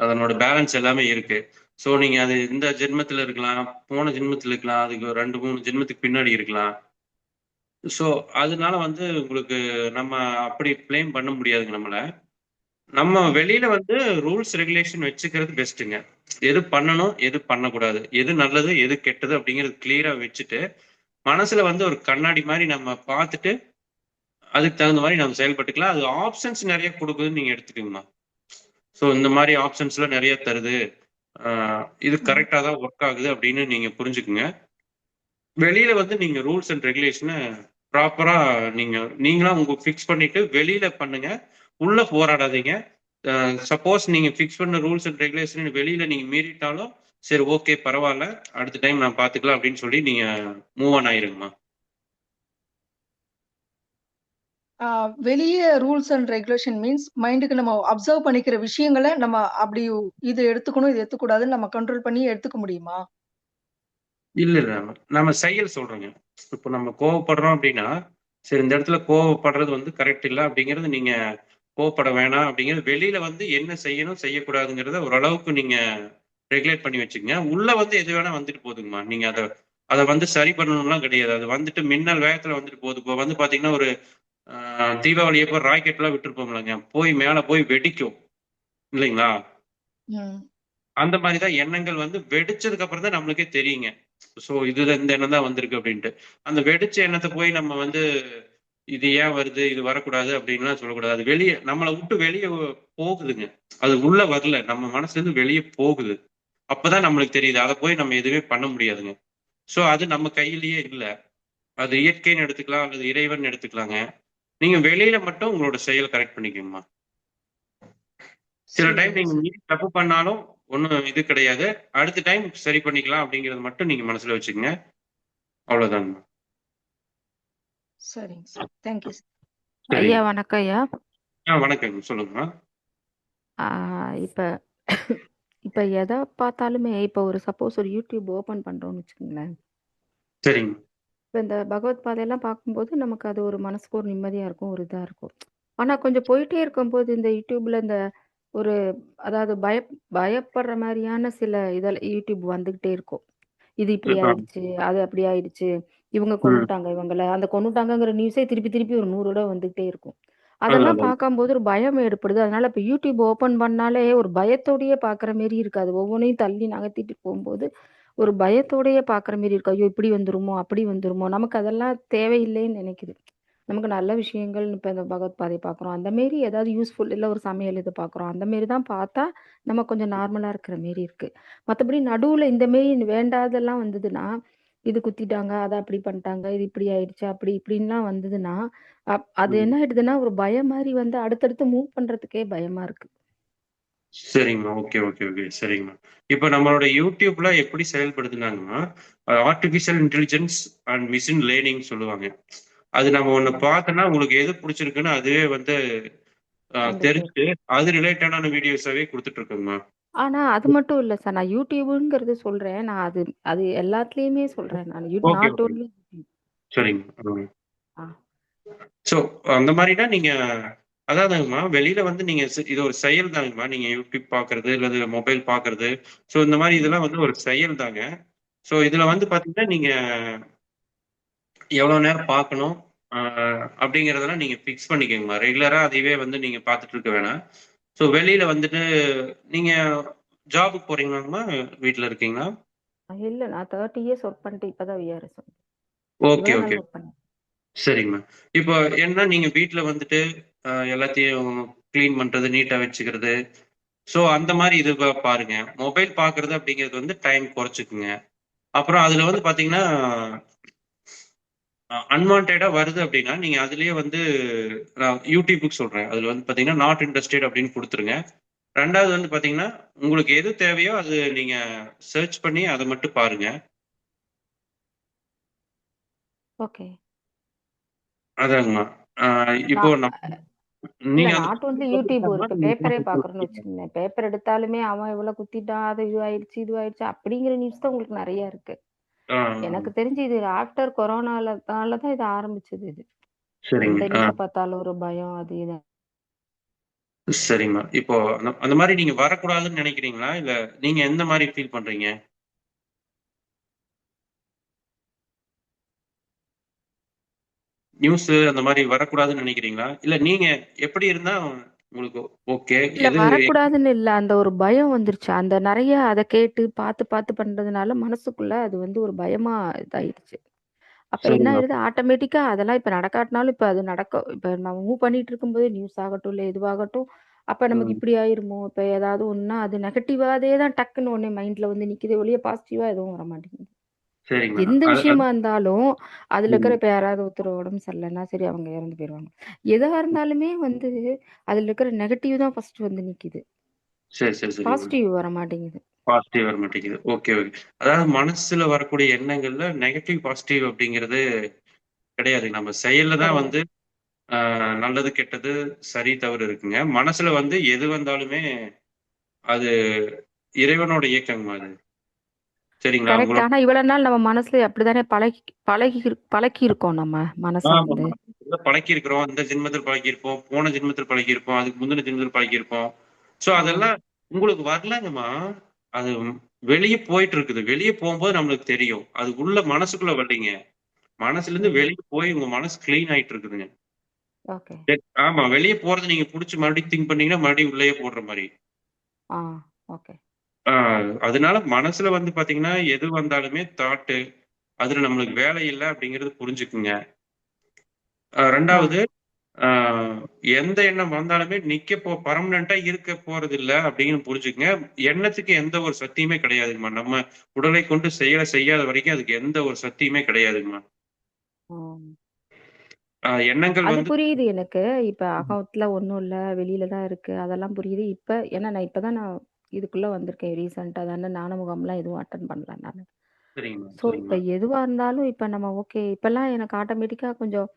அதனோட பேலன்ஸ் எல்லாமே இருக்கு. ஸோ நீங்க அது இந்த ஜென்மத்துல இருக்கலாம், போன ஜென்மத்துல இருக்கலாம், அதுக்கு ஒரு 2, 3 ஜென்மத்துக்கு பின்னாடி இருக்கலாம். ஸோ அதனால வந்து உங்களுக்கு நம்ம அப்படி ப்ளேம் பண்ண முடியாதுங்க நம்மள. நம்ம வெளியில வந்து ரூல்ஸ் ரெகுலேஷன் வச்சுக்கிறது பெஸ்ட்டுங்க. எது பண்ணணும், எது பண்ணக்கூடாது, எது நல்லது, எது கெட்டது அப்படிங்கிறது கிளியரா வச்சுட்டு, மனசுல வந்து ஒரு கண்ணாடி மாதிரி நம்ம பார்த்துட்டு அதுக்கு தகுந்த மாதிரி நம்ம செயல்பட்டுக்கலாம். அது ஆப்ஷன்ஸ் நிறைய கொடுக்குதுன்னு நீங்க எடுத்துக்கோங்கம்மா. ஸோ இந்த மாதிரி ஆப்ஷன்ஸ்லாம் நிறைய தருது, இது கரெக்டா தான் ஒர்க் ஆகுது அப்படின்னு நீங்க புரிஞ்சுக்குங்க. வெளியில வந்து நீங்க ரூல்ஸ் அண்ட் ரெகுலேஷனை ப்ராப்பரா நீங்களா உங்க ஃபிக்ஸ் பண்ணிட்டு வெளியில பண்ணுங்க. உள்ள போராடாதீங்க. சப்போஸ் நீங்க ஃபிக்ஸ் பண்ண ரூல்ஸ் அண்ட் ரெகுலேஷன் வெளியில நீங்க மீறிட்டாலும் சரி, ஓகே, பரவாயில்ல, அடுத்த டைம் நான் பாத்துக்கலாம் அப்படின்னு சொல்லி நீங்க மூவ் ஆன் ஆயிருங்கம்மா. வெளிய ரூல்ஸ் அண்ட் ரெகுலேஷன் மீன்ஸ் மைண்டுக்கு நம்ம அப்சர்வ் பண்ணிக்கிற விஷயங்களை நம்ம அப்படி இது எடுத்துக்கணும், இது எடுத்துக்கூடாதுன்னு நம்ம கண்ட்ரோல் பண்ணி எடுத்துக்க முடியுமா? இல்ல இல்ல, நம்ம செயல் சொல்றோங்க. இப்போ நம்ம கோவப்படுறோம் அப்படின்னா சரி, இந்த இடத்துல கோவப்படுறது வந்து கரெக்ட் இல்லை அப்படிங்கறது நீங்க கோவப்பட வேணாம் அப்படிங்கிறது வெளியில வந்து என்ன செய்யணும் செய்யக்கூடாதுங்கிறத ஓரளவுக்கு நீங்க ரெகுலேட் பண்ணி வச்சுக்கங்க. உள்ள வந்து எது வேணா வந்துட்டு போதுங்கம்மா. நீங்க அதை வந்து சரி பண்ணணும்லாம் கிடையாது. அது வந்துட்டு மின்னல் வேகத்துல வந்துட்டு போகுது. இப்போ வந்து பாத்தீங்கன்னா ஒரு தீபாவளி அப்போ ராக்கெட் எல்லாம் விட்டுருப்போம்லங்க, போய் மேல போய் வெடிக்கும் இல்லைங்களா? அந்த மாதிரிதான் எண்ணங்கள் வந்து வெடிச்சதுக்கு அப்புறம் தான் நம்மளுக்கே தெரியுங்க. சோ இதுல இந்த எண்ணம் தான் வந்திருக்கு அப்படின்ட்டு. அந்த வெடிச்ச எண்ணத்தை போய் நம்ம வந்து இது ஏன் வருது, இது வரக்கூடாது அப்படின்லாம் சொல்லக்கூடாது. அது வெளியே நம்மளை விட்டு வெளியே போகுதுங்க. அது உள்ள வரல, நம்ம மனசுல இருந்து வெளியே போகுது. அப்பதான் நம்மளுக்கு தெரியுது. அதை போய் நம்ம எதுவுமே பண்ண முடியாதுங்க. சோ அது நம்ம கையிலேயே இல்லை. அது இயற்கைன்னு எடுத்துக்கலாம் அல்லது இறைவன் எடுத்துக்கலாங்க. நீங்க வெளியில மட்டும் உங்களோட செயல் கரெக்ட் பண்ணிக்கோங்கம்மா. சில டைம் நீங்க மீறி தப்பு பண்ணாலும் ஒன்றும் இது கிடையாது. அடுத்த டைம் சரி பண்ணிக்கலாம் அப்படிங்கறது மட்டும் நீங்க மனசுல வச்சுக்கோங்க. அவ்வளவுதாங்கம்மா. சரிங்க சார். Thank you sir. ஐயா வணக்கம் ஐயா. வணக்கம், சொல்லுங்கம்மா. இப்ப இப்ப எதை பார்த்தாலுமே இப்போ ஒரு சப்போஸ் ஒரு யூடியூப் ஓபன் பண்றோம்னு வச்சுக்கோங்களேன். சரிங்க இப்ப இந்த பகவத் பாதையெல்லாம் பார்க்கும்போது நமக்கு அது ஒரு மனசுக்கு ஒரு நிம்மதியா இருக்கும், ஒரு இதா இருக்கும். ஆனா கொஞ்சம் போயிட்டே இருக்கும்போது இந்த யூடியூப்ல இந்த ஒரு அதாவது பயப்படுற மாதிரியான சில யூடியூப் வந்துகிட்டே இருக்கும். இது இப்படி ஆ, ஆயிடுச்சு, அது அப்படி ஆயிடுச்சு, இவங்க ம் கொன்னுட்டாங்க இவங்கள, அந்த கொன்னுட்டாங்கங்கிற நியூஸே திருப்பி திருப்பி ஒரு 100 தடவை வந்துகிட்டே இருக்கும். அதான் அதெல்லாம் அதான் பார்க்கும்போது ஒரு பயம் ஏற்படுது. அதனால இப்ப யூடியூப் ஓபன் பண்ணாலே ஒரு பயத்தோடயே பார்க்குற மாரி இருக்காது. ஒவ்வொன்றையும் தள்ளி நகர்த்திட்டு போகும்போது ஒரு பயத்தோடயே பார்க்குற மாரி இருக்கு. ஐயோ! இப்படி வந்துருமோ, அப்படி வந்துருமோ, நமக்கு அதெல்லாம் தேவையில்லைன்னு நினைக்குது. நமக்கு நல்ல விஷயங்கள் இப்ப இந்த பகவத் பாதை பார்க்குறோம். அந்த மாரி ஏதாவது யூஸ்ஃபுல் இல்ல ஒரு சமையல் இது பார்க்குறோம். அந்த மாரி தான் பார்த்தா நம்ம கொஞ்சம் நார்மலா இருக்கிற மாரி இருக்கு. மத்தபடி நடுவுல இந்த மாரி வேண்டாதெல்லாம் வந்ததுன்னா, இது குத்திட்டாங்க, அத அப்படி பண்ணிட்டாங்க, இது இப்படி ஆயிடுச்சு, அப்படி இப்படின்லாம் வந்ததுன்னா, அது ம். என்ன ஆயிடுதுன்னா, ஒரு பயம் மாரி வந்து அடுத்தடுத்து மூவ் பண்றதுக்கே பயமா இருக்கு. சரிங்கம்மா ஓகே ஓகே ஓகே சரிங்கம்மா. இப்போ நம்மளோட யூடியூப்ல எப்படி செயல்படுதுனாங்கம்மா, artificial intelligence and machine learning சொல்லுவாங்க. அது நம்ம ஒண்ணு பார்த்தோம்னா உங்களுக்கு எது பிடிச்சிருக்குன்னு அதுவே வந்து வந்துகிட்டே இருக்கு. தெரிஞ்சுட்டு அது ரிலேட்டடான வீடியோஸாவே கொடுத்துட்டு இருக்குங்கம்மா. ஆனா அது மட்டும் இல்ல சார். நான் யூடியூப்ங்கிறது சொல்றேன். நான் அது அது எல்லாத்துலயுமே சொல்றேன் நான். ஓகே நாட் ஓகே ஒன்லி சரிங்க. ஆ. ஸோ அந்த மாதிரினா நீங்க அதாவதுங்கம்மா வெளியில வந்து நீங்க இது ஒரு செயல் தாங்கம்மா. நீங்க யூடியூப் பார்க்கறது இல்லது மொபைல் பார்க்கறது. ஸோ இந்த மாதிரி இதெல்லாம் வந்து ஒரு செயல் தாங்க. ஸோ இதுல வந்து பாத்தீங்கன்னா நீங்க எவ்வளவு நேரம் பார்க்கணும் அப்படிங்கறதெல்லாம் நீங்க ஃபிக்ஸ் பண்ணிக்கோங்கம்மா. ரெகுலரா அதையவே வந்து நீங்க பார்த்துட்டு இருக்க வேணாம். ஸோ வெளியில வந்துட்டு நீங்க ஜாபுக்கு போறீங்களாங்கம்மா வீட்டில் இருக்கீங்களா? இல்ல நான் 30 இயர்ஸ் ஒர்க் பண்ணிட்டு இப்பதான் விஆர்எஸ் வந்தேன். ஓகே இவ்வளவு ஓகே நாள் ஒர்க் பண்ணேன். சரிங்கம்மா. இப்போ என்ன நீங்க வீட்ல வந்துட்டு எல்லாத்தையும் கிளீன் பண்றது, நீட்டா வச்சுக்கிறது. ஸோ அந்த மாதிரி இது பாருங்க. மொபைல் பார்க்கறது அப்படிங்கிறது வந்து டைம் குறைச்சிக்குங்க. அப்புறம் அதுல வந்து பாத்தீங்கன்னா அன்வான்டா வருது அப்படின்னா நீங்க அதுலயே வந்து நான் யூடியூபுக்கு சொல்றேன். அதுல வந்து பாத்தீங்கன்னா நாட் இன்ட்ரெஸ்டட் அப்படின்னு கொடுத்துருங்க. ரெண்டாவது வந்து பாத்தீங்கன்னா உங்களுக்கு எது தேவையோ அது நீங்க சர்ச் பண்ணி அதை மட்டும் பாருங்க. ஓகே. அதாங்கம்மா. இப்போ நான் இல்ல நீங்க அந்த நாட் ஒன்லி யூடியூப் இருக்கு. பேப்பரே பார்க்குறோன்னு வச்சுக்கோங்களேன். பேப்பர் எடுத்தாலுமே அவன் இவ்வளவு குத்திட்டான், அது இது ஆயிடுச்சு, இது ஆயிடுச்சு அப்படிங்கிற நியூஸ் தான் உங்களுக்கு நிறைய இருக்கு. ஆ, எனக்கு தெரிஞ்சு இது ஆஃப்டர் கொரோனால தான் இது ஆரம்பிச்சது இது. சரிங்க. எந்த நியூஸ பார்த்தாலும் ஒரு பயம் அது இது. சரிம்மா. இப்போ அந்த மாதிரி நீங்க வரக்கூடாதுன்னு நினைக்கிறீங்களா? இல்ல நீங்க எந்த மாதிரி ஃபீல் பண்றீங்க? நியூஸ் அந்த மாதிரி வரக்கூடாதுன்னு நினைக்கிறீங்களா? இல்ல நீங்க எப்படி இருந்தா உங்களுக்கு ஓகே. இல்ல எது வரக்கூடாதுன்னு இல்ல. அந்த ஒரு பயம் வந்துருச்சு. அந்த நெறைய அத கேட்டு பார்த்து பார்த்து பண்றதுனால மனசுக்குள்ள அது வந்து ஒரு பயமா இதாயிடுச்சு. அப்ப என்ன சரிம்மா. ஆயிடுது ஆட்டோமேட்டிக்கா அதெல்லாம் இப்ப நடக்காட்டினாலும் இப்ப அது இப்ப நம்ம மூவ் பண்ணிட்டு இருக்கும்போது நியூஸ் ஆகட்டும், இல்ல எதுவாகட்டும், அப்ப நமக்கு ம். இப்படி ஆயிருமோ! இப்ப ஏதாவது ஒண்ணுன்னா அது நெகட்டிவாதே தான் டக்குன்னு உடனே மைண்ட்ல வந்து நிக்குதே ஒழிய பாசிட்டிவா எதுவும் வரமாட்டேங்குது. சரிம்மா. எந்த அது அது விஷயமா இருந்தாலும், அதுல இருக்கிற ம். இப்ப யாராவது ஒருத்தர் உடம்பு சரியில்லன்னா, சரி அவங்க இறந்து போயிருவாங்க. எதா இருந்தாலுமே வந்து, அதுல இருக்கிற நெகட்டிவ் தான் ஃபர்ஸ்ட் வந்து நிக்குது. சரிங்கம்மா. பாசிட்டிவ் வரமாட்டேங்குது. பாசிட்டிவ் வர மாட்டேங்குது. Okay, okay. அதாவது மனசுல வரக்கூடிய எண்ணங்கள்ல நெகட்டிவ், பாசிட்டிவ் அப்படிங்கிறது கிடையாது. நம்ம செயல்ல தான் கிடையாது. வந்து நல்லது, கெட்டது, சரி, தவறு இருக்குங்க. மனசுல வந்து எது வந்தாலுமே அது இறைவனோட இயக்கங்கம்மா அது. சரிங்களா? கரெக்ட். உங்களோட ஆனா இவ்வளவு நாள் நம்ம மனசுல அப்படித்தானே பழக்கி இருக்கோம் நம்ம மனச வந்து. பழக்கியிருக்கிறோம். இந்த ஜென்மத்தில் பழக்கியிருப்போம். போன ஜென்மத்தில் பழக்கியிருப்போம். அதுக்கு முந்தின ஜென்மத்தில் பழக்கியிருப்போம். ஸோ ஆ. அதெல்லாம் உங்களுக்கு வரலங்கம்மா. அது வெளிய போயிட்டு இருக்குது. வெளிய போம்போது நம்மளுக்கு தெரியும். அது உள்ள மனசுக்குள்ள வரலைங்க. மனசுலருந்து ம். வெளிய போய் உங்க மனசு கிளீன் ஆயிட்டு இருக்குதுங்க. ஓகே. ஆமா. வெளிய போறத நீங்க புடிச்சு மறுபடியும் திங்க் பண்ணீங்கன்னா, மறுபடியும் உள்ளயே போடுற மாரி. ஆ. ஓகே. ஆ அதனால மனசுல வந்து பாத்தீங்கன்னா, எது வந்தாலுமே தாட்டு, அதுல நம்மளுக்கு வேலை இல்ல அப்படிங்கிறது புரிஞ்சுக்குங்க. ஆ. 2வது ஆ எந்த எண்ணம் வந்தாலுமே பெர்மனன்ட்டா இருக்க போறதில்ல அப்படின்னு புரிஞ்சுக்கங்க. எண்ணத்துக்கு எந்த ஒரு சக்தியுமே கிடையாதுங்கம்மா. நம்ம உடலை கொண்டு செயல செய்யாத வரைக்கும் அதுக்கு எந்த ஒரு சக்தியுமே கிடையாதுங்கம்மா. ம். எண்ணங்கள் அது வந்து புரியுது எனக்கு. இப்ப அகத்துல ஒண்ணும் இல்ல. வெளியில தான் இருக்கு. அதெல்லாம் புரியுது. ஏன்னா நான் இப்பதான் இதுக்குள்ள வந்திருக்கேன். ரீசென்ட்டா தானே ஞான முகாம்லாம் எதுவும் அட்டெண்ட் பண்ணல நானு. சரிங்கம்மா, ஸோ இப்ப சரிங்கம்மா. எதுவா இருந்தாலும் இப்ப நம்ம ஓகே. இப்பல்லாம் எனக்கு ஆட்டோமேட்டிக்கா கொஞ்சம்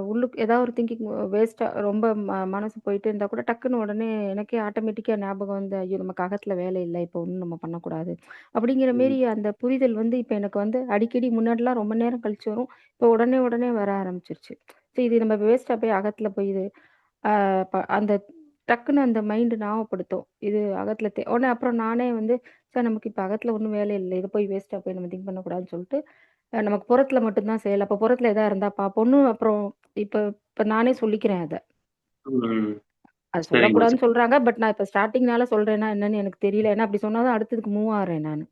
உள்ளுக்கு ஏதாவது ஒரு திங்கிங் வேஸ்டா ரொம்ப மனசு போயிட்டு இருந்தா கூட டக்குன்னு உடனே எனக்கே ஆட்டோமேட்டிக்கா ஞாபகம் வந்து ஐயோ நமக்கு அகத்துல வேலை இல்லை இப்போ ஒன்றும் நம்ம பண்ணக்கூடாது அப்படிங்கிற மாரி அந்த புரிதல் வந்து இப்போ எனக்கு வந்து அடிக்கடி முன்னாடிலாம் ரொம்ப நேரம் கழிச்சு வரும். இப்போ உடனே உடனே வர ஆரம்பிச்சிருச்சு. சரி இது நம்ம வேஸ்டா போய் அகத்துல போய் இது அந்த டக்குன்னு அந்த மைண்ட் ஞாபகப்படுத்தும். இது அகத்துல உடனே அப்புறம் நானே வந்து சார் நமக்கு இப்போ அகத்துல ஒன்றும் வேலை இல்லை. இதை போய் வேஸ்டா போய் நம்ம திங்க் பண்ணக்கூடாதுன்னு சொல்லிட்டு நமக்கு புறத்துல மட்டும்தான் செயல். அப்ப புறத்துல எதா இருந்தா பார்ப்போம்னு அப்புறம் இப்ப இப்ப நானே சொல்லிக்கிறேன் அத. ம். அது சரிங்கம்மா சொல்லக்கூடாதுன்னு சொல்றாங்க. பட் நான் இப்ப ஸ்டார்ட்டிங்னால சொல்றேன்னா என்னன்னு எனக்கு தெரியல. ஏன்னா அப்படி சொன்னாதான் அடுத்ததுக்கு மூவ் ஆறேன் நானு.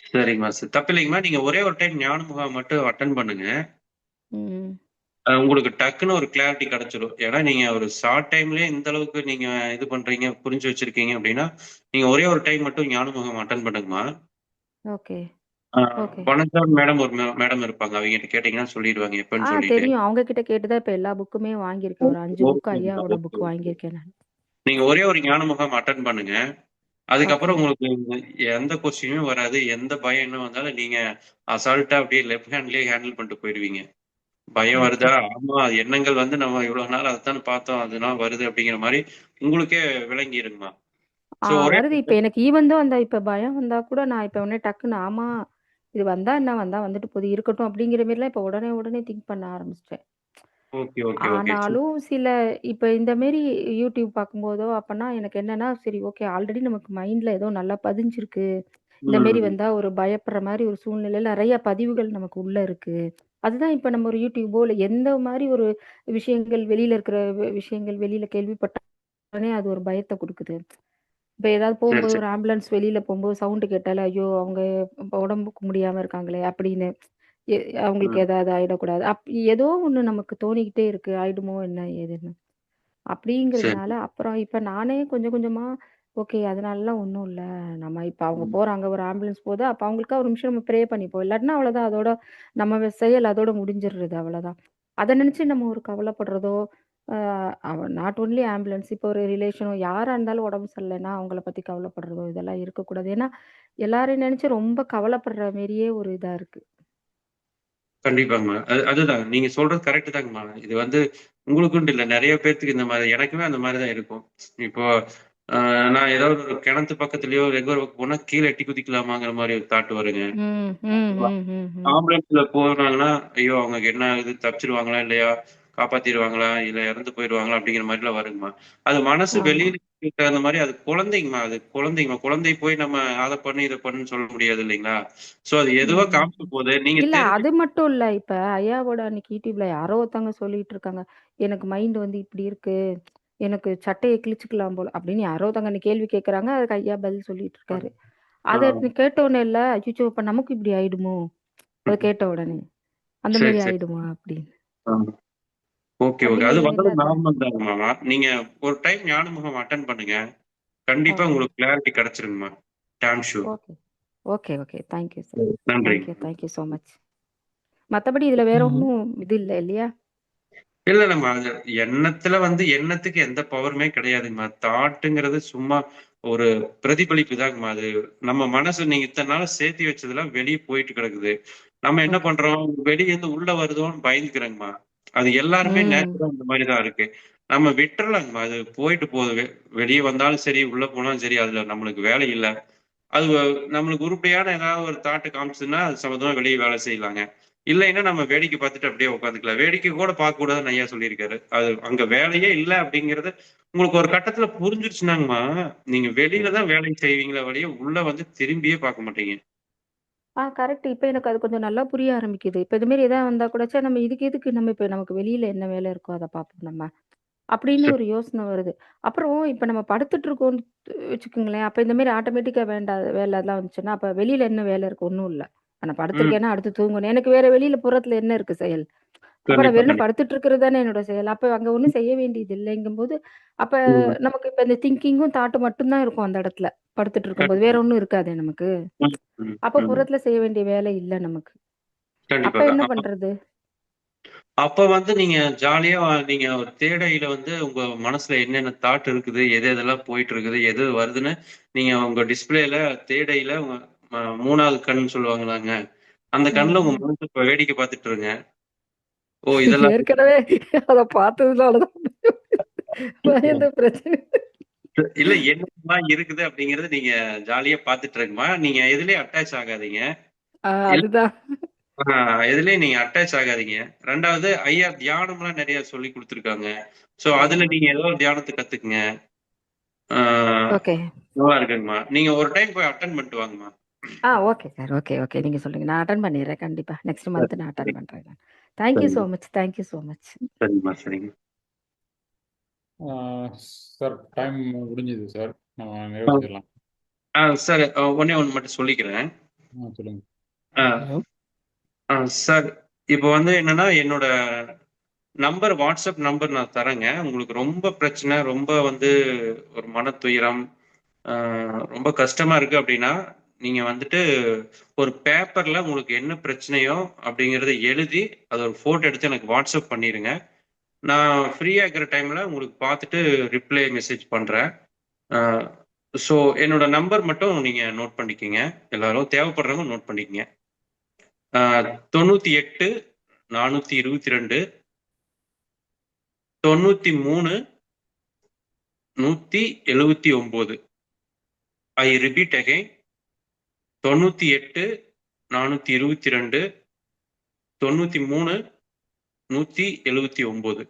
சரிங்கம்மா சரி தப்பில்லைங்கம்மா. நீங்க ஒரே ஒரு டைம் ஞான முகாம் மட்டும் அட்டன் பண்ணுங்க. ம். உங்களுக்கு டக்குன்னு ஒரு கிளாரிட்டி கிடைச்சிடும். ஏன்னா நீங்க ஒரு ஷார்ட் டைம்லயே இந்த அளவுக்கு நீங்க இது பண்றீங்க, புரிஞ்சு வச்சிருக்கீங்க அப்படின்னா, நீங்க ஒரே ஒரு டைம் மட்டும் ஞான முகாம் அட்டன் பண்ணுங்கம்மா. ஓகே. ஓகே. வனஜான் மேடம் ஒரு மேடம் இருப்பாங்க. அவங்ககிட்ட கேட்டீங்கன்னா சொல்லிடுவாங்க எப்பன்னு சொல்லிட்டு. தெரியும். அவங்க கிட்ட கேட்டுதான் இப்ப எல்லா புக்குமே வாங்கியிருக்கேன். ஒரு 5 புக் ஓகேங்கம்மா, ஐயாவோட ஓகே, புக் ஓகே. வாங்கியிருக்கேன் நான். நீங்க ஒரே ஒரு ஞான முகாம் அட்டன் பண்ணுங்க. ஓகே. அதுக்கப்புறம் உங்களுக்கு எந்த கொஸ்டினுமே வராது. எந்த பயம் என்ன வந்தாலும் நீங்க அசால்ட்டா அப்படியே லெஃப்ட் ஹேண்ட்லயே ஹேண்டில் பண்ணிட்டு போயிடுவீங்க. பயம் ஓகே. வருதா? ஆமா எண்ணங்கள் வந்து நம்ம இவ்வளவு நாள் அதைத்தானே பார்த்தோம். அதனால வருது அப்படிங்கிற மாதிரி உங்களுக்கே விளங்கிருங்கம்மா. சோ ஒரே வருது. இப்ப எனக்கு ஈவன் அந்த இப்ப பயம் வந்தா கூட நான் இப்ப உடனே டக்குன்னு ஆமா இது வந்தா என்ன வந்தா வந்துட்டு போகுது இருக்கட்டும் அப்படிங்கிற மாதிரிலாம் இப்ப உடனே உடனே திங்க் பண்ண ஆரம்பிச்சிட்டேன். Okay, okay, okay. ஆனாலும் சில இப்ப இந்த மாரி யூடியூப் பார்க்கும்போதோ அப்பன்னா எனக்கு என்னன்னா சரி ஓகே ஆல்ரெடி நமக்கு மைண்ட்ல ஏதோ நல்லா பதிஞ்சிருக்கு. இந்த மாரி ம். வந்தா ஒரு பயப்படுற மாரி ஒரு சூழ்நிலையில நிறைய பதிவுகள் நமக்கு உள்ள இருக்கு. அதுதான் இப்ப நம்ம ஒரு யூடியூபோ இல்ல எந்த மாரி ஒரு விஷயங்கள் வெளியில இருக்கிற விஷயங்கள் வெளியில கேள்விப்பட்ட உடனே அது ஒரு பயத்த குடுக்குது. இப்ப ஏதாவது சரி, போகும்போது சரி. ஒரு ஆம்புலன்ஸ் வெளியில போகும்போது சவுண்ட் கேட்டாலே ஐயோ அவங்க உடம்புக்கு முடியாம இருக்காங்களே அப்படின்னு அவங்களுக்கு ம். ஏதாவது ஆயிடக்கூடாது ஏதோ ஒண்ணு நமக்கு தோணிக்கிட்டே இருக்கு ஆயிடுமோ என்ன ஏதுன்னு சரி. அப்படிங்கிறதுனால அப்புறம் இப்ப நானே கொஞ்சம் கொஞ்சமா ஓகே அதனாலலாம் ஒண்ணும் இல்ல நம்ம இப்ப அவங்க ம். போறாங்க ஒரு ஆம்புலன்ஸ் போகுது அப்ப அவங்களுக்கா ஒரு நிமிஷம் நம்ம ப்ரே பண்ணிப்போம் இல்லாட்டினா அவ்வளவுதான் அதோட நம்ம செயல் அதோட முடிஞ்சிடுறது அவ்வளவுதான். அதை நினைச்சு நம்ம ஒரு கவலைப்படுறதோ நாட் ஒன்லி ஆம்புலன்ஸ் இப்போ ஒரு ரிலேஷனோ யாரா இருந்தாலும் உடம்பு சரியில்லைன்னா அவங்கள பத்தி கவலைப்படுறதோ இதெல்லாம் இருக்கக்கூடாது. ஏன்னா எல்லாரையும் நினைச்சு ரொம்ப கவலைப்படுற மாரியே ஒரு இதா இருக்கு. கண்டிப்பாங்கம்மா. அதுதான். நீங்க சொல்றது கரெக்ட் தாங்கம்மா. இது வந்து உங்களுக்குன்ட்டு இல்ல. நெறைய பேத்துக்கு இந்த மாரி எனக்குமே அந்த மாரி தான் இருக்கும். இப்போ நான் ஏதாவது ஒரு கிணத்து பக்கத்துலயோ, எங்கோ போனா கீழ எட்டி குதிக்கலாமாங்கிற மாரி ஒரு தாட் வருங்க. ம், ம், ம், ம், ம். ஆம்புலன்ஸ்ல போனாங்கன்னா, ஐயோ! அவங்களுக்கு என்ன ஆகுது? தப்பிச்சுருவாங்களா? இல்லையா? காப்பாத்திருவாங்களா? இல்ல இறந்து போயிருவாங்களா? அப்படிங்கிற மாரிலாம் வருங்கம்மா. அது மனசு ஆமா. வெளியில தகுந்த மாரி அது குழந்தைங்கம்மா. அது குழந்தைங்கம்மா. குழந்தை போய் நம்ம அத பண்ணு, இத பண்ணுன்னு சொல்ல முடியாது இல்லைங்களா? சோ அது எதுவோ ம். காமிக்க போது. நீங்க இல்ல தெரிஞ்சு அது மட்டும் இல்ல. இப்ப ஐயாவோட அன்னைக்கு யூடியூப்ல யாரோ ஒருத்தவங்க சொல்லிட்டு இருக்காங்க. எனக்கு மைண்ட் வந்து இப்படி இருக்கு. எனக்கு சட்டைய கிழிச்சுக்கலாம் போல அப்படின்னு யாரோ ஒருத்தவங்க அந்த கேள்வி கேட்கறாங்க. அதுக்கு ஐயா பதில் சொல்லிட்டு இருக்காரு. ஆ. அத கேட்ட உடனே இல்ல, அச்சச்சோ! அப்ப நமக்கு இப்படி ஆயிடுமோ? அத கேட்ட உடனே. அந்த சரி, மாரி சரி. ஆயிடுமா? அப்படின்னு. ஆ. Okay, okay. அது அப்படிங்கிற வர்றது மாரிலாம் அதான். நார்மல் தாங்கம்மா. நீங்க ஒரு டைம் ஞான முகாம் அட்டெண்ட் பண்ணுங்க. கண்டிப்பா ஓகே. உங்களுக்கு கிளாரிட்டி கிடைச்சிருங்கம்மா. Damn sure. Okay. Okay, okay. Thank you sir. நன்றிங்க. Thank you so much. மத்தபடி இதுல வேற ஒண்ணும் இது இல்ல இல்லையா? இல்ல நம்ம அது எண்ணத்துல வந்து எண்ணத்துக்கு எந்த பவருமே கிடையாதுங்கம்மா. தாட்டுங்கிறது சும்மா ஒரு பிரதிபலிப்பு தாங்கம்மா. அது நம்ம மனசு நீங்க இத்தன நாளா சேர்த்தி வச்சதெல்லாம் வெளிய போயிட்டு கிடக்குது. நம்ம என்ன ஓகே. பண்றோம்? வெளிய இருந்து உள்ள வருதோன்னு பயந்துக்கிறோங்கம்மா. அது எல்லாருமே ம். நேச்சரா அந்த மாரி தான் இருக்கு. நம்ம விட்டுறலாங்கம்மா. அது போயிட்டு போகுது. வெளிய வந்தாலும் சரி, உள்ள போனாலும் சரி, அதுல நம்மளுக்கு வேலை இல்ல. அது நம்மளுக்கு உருப்படியான ஏதாவது ஒரு தாட் காமிச்சதுன்னா, அது சம்மந்தமா வெளிய வேலை செய்யலாங்க. இல்லைன்னா நம்ம வேடிக்கை பார்த்துட்டு அப்படியே உட்காந்துக்கலாம். வேடிக்கை கூட பார்க்கக்கூடாதுன்னு ஐயா சொல்லியிருக்காரு. அது அங்க வேலையே இல்ல அப்படிங்கிறது உங்களுக்கு ஒரு கட்டத்துல புரிஞ்சிருச்சுனாங்கம்மா, நீங்க வெளியில தான் வேலை செய்வீங்களே ஒழிய, உள்ள வந்து திரும்பியே பார்க்க மாட்டீங்க. கரெக்ட். இப்ப எனக்கு அது கொஞ்சம் நல்லா புரிய ஆரம்பிக்குது. இப்ப இது மாரி எதாவது வந்தா கூட, ச்சே நம்ம இதுக்கு எதுக்கு நம்ம இப்ப நமக்கு வெளியில என்ன வேலை இருக்கோ அத பார்ப்போம் நம்ம. அப்படின்னு சரி. ஒரு யோசனை வருது. அப்புறம் இப்ப நம்ம படுத்துட்டு இருக்கோம்னு வச்சுக்கோங்களேன், அப்ப இந்த மாரி ஆட்டோமேட்டிக்கா வேண்டாத வேலைலாம் வந்துச்சுன்னா, அப்ப வெளியில என்ன வேலை இருக்கு? ஒண்ணும் இல்ல. இப்ப நான் ம். படுத்திருக்கேன்னா அடுத்து தூங்கணும். எனக்கு வேற வெளியில புறத்துல என்ன இருக்கு செயல்? அப்ப நான் கண்டிப்பா, வெறுமனே கண்டிப்பா. படுத்துட்டு இருக்கிறது தானே என்னோட செயல். அப்ப அங்க ஒண்ணும் செய்ய வேண்டியது இல்லைங்கும்போது, அப்ப ம். நமக்கு இப்ப இந்த திங்கிங்கும், தாட்டும் மட்டும் தான் இருக்கும் அந்த இடத்துல. படுத்துட்டு இருக்கும்போது. வேற கண்டிப்பா. ஒண்ணும் இருக்காதே நமக்கு. ம், ம், அப்ப ம். புறத்துல செய்ய வேண்டிய வேலை இல்ல நமக்கு. அப்ப கண்டிப்பாக. என்ன பண்றது? அப்ப வந்து நீங்க ஜாலியா நீங்க ஒரு தேடையில வந்து உங்க மனசுல என்னென்ன தாட் இருக்குது, எது எதெல்லாம் போயிட்டு இருக்குது, எது வருதுன்னு நீங்க உங்க டிஸ்ப்ளேல தேடையில உங்க 3வது கண்ன்னு சொல்லுவாங்கல்லங்க. அந்த ம், கண்ல உங்க ம். மனச இப்ப வேடிக்கை பார்த்துட்டு இருங்க. ஓ இதெல்லாம் ஏற்கனவே அதை பார்த்ததுனாலதான் பயந்த பிரச்சனை. இல்ல என்னெல்லாம் இருக்குது அப்படிங்கறது நீங்க ஜாலியா பாத்துட்டு இருக்குமா, நீங்க எதுலயும் அட்டாச் ஆகாதீங்க. இல்ல அதுதான். எதுலயும் நீங்க அட்டாச் ஆகாதீங்க. ரெண்டாவது ஐயா தியானம்லாம் நிறைய சொல்லி கொடுத்துருக்காங்க. சோ அதுல நீங்க ஏதோ ஒரு தியானத்தை கத்துக்குங்க. ஓகே நல்லா இருக்குங்கம்மா. நீங்க ஒரு டைம் போய் அட்டன் பண்ணிட்டு வாங்கம்மா. Okay sir. ஓகே ஓகே நீங்க சொல்லுங்க, நான் அட்டன் பண்ணிடுறேன் கண்டிப்பா. நெக்ஸ்ட் மந்த் நான் அட்டன் பண்றேன். Thank you so much, thank you so much. சரிங்கம்மா சரிங்க. சார் டைம் முடிஞ்சது சார், நம்ம நிறைவு செய்யலாம். சார் ஒன்னே ஒன்று மட்டும் சொல்லிக்கிறேன். சொல்லுங்க. சார் இப்போ வந்து என்னன்னா என்னோட நம்பர், வாட்ஸ்அப் நம்பர் நான் தரேங்க. உங்களுக்கு ரொம்ப பிரச்சனை, ரொம்ப வந்து ஒரு மன துயரம், ரொம்ப கஷ்டமா இருக்கு அப்படின்னா நீங்க வந்துட்டு ஒரு பேப்பர்ல உங்களுக்கு என்ன பிரச்சனையோ அப்படிங்கறத எழுதி அதை ஒரு போட்டோ எடுத்து எனக்கு வாட்ஸ்அப் பண்ணிருங்க. நான் ஃப்ரீயா இருக்கிற டைம்ல உங்களுக்கு பார்த்துட்டு ரிப்ளை மெசேஜ் பண்றேன். ஸோ என்னோட நம்பர் மட்டும் நீங்க நோட் பண்ணிக்கோங்க. எல்லாரும் தேவைப்படுறவங்க நோட் பண்ணிக்கங்க. 98 422 93 179. I repeat again, 98 422 93 179.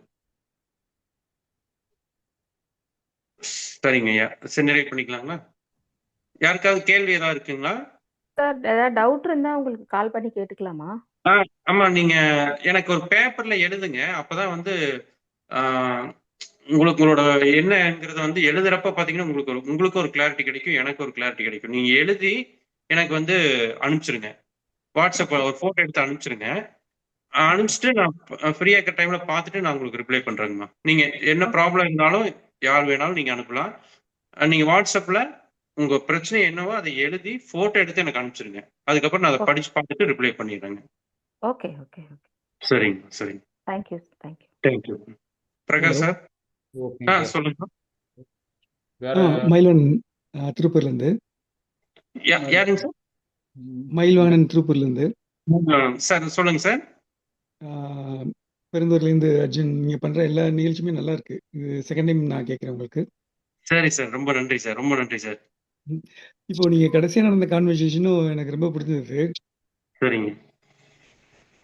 சரிங்க ஐயா, சென்டரேட் பண்ணிக்கலாங்களா? யாருக்காவது கேள்வி ஏதாவது இருக்குங்களா? சார் ஏதாவது டவுட் இருந்தா உங்களுக்கு கால் பண்ணி கேட்டுக்கலாமா? ஆமா, நீங்க எனக்கு ஒரு பேப்பர்ல எழுதுங்க. அப்பதான் வந்து உங்களோட என்னங்கிறத வந்து எழுதுறப்ப பாத்தீங்கன்னா உங்களுக்கு ஒரு கிளாரிட்டி கிடைக்கும், எனக்கு ஒரு கிளாரிட்டி கிடைக்கும். நீங்க எழுதி எனக்கு வந்து அனுப்பிச்சிருங்க. வாட்ஸ்அப் ஒரு போட்டோ எடுத்து அனுப்பிச்சிருங்க. அனுப்பிச்சிட்டு நான் ஃப்ரீயா இருக்கிற டைம்ல பார்த்துட்டு நான் உங்களுக்கு ரிப்ளை பண்றேங்கம்மா. நீங்க என்ன ப்ராப்ளம் இருந்தாலும் யார் வேணாலும் நீங்க அனுப்பலாம். நீங்க வாட்ஸ்அப்ல உங்க பிரச்சனை என்னவோ அதை எழுதி போட்டோ எடுத்து எனக்கு அனுப்பிச்சிருங்க. அதுக்கப்புறம் நான் அதை படிச்சு பார்த்துட்டு ரிப்ளை பண்ணிடுறேங்க. ஓகே ஓகே ஓகே சரிங்க சரிங்க. Thank you thank you. Thank you. Prakash sir. சொல்லுங்க. மயில்வாணன் திருப்பூர்ல இருந்து. யாருங்க சார்? மயில்வாணன் திருப்பூர்ல இருந்து. சார் சொல்லுங்க சார். பெருந்தூர்ல இருந்து அர்ஜுன், நீங்க பண்ற எல்லா நிகழ்ச்சியுமே நல்லா இருக்கு. இது செகண்ட் டைம் நான் கேட்கிறேன் உங்களுக்கு. சரி சார், ரொம்ப நன்றி சார், ரொம்ப நன்றி சார். இப்போ நீங்க கடைசியா நடந்த கான்வர்சேஷனும் எனக்கு ரொம்ப பிடிச்சது. சரிங்க.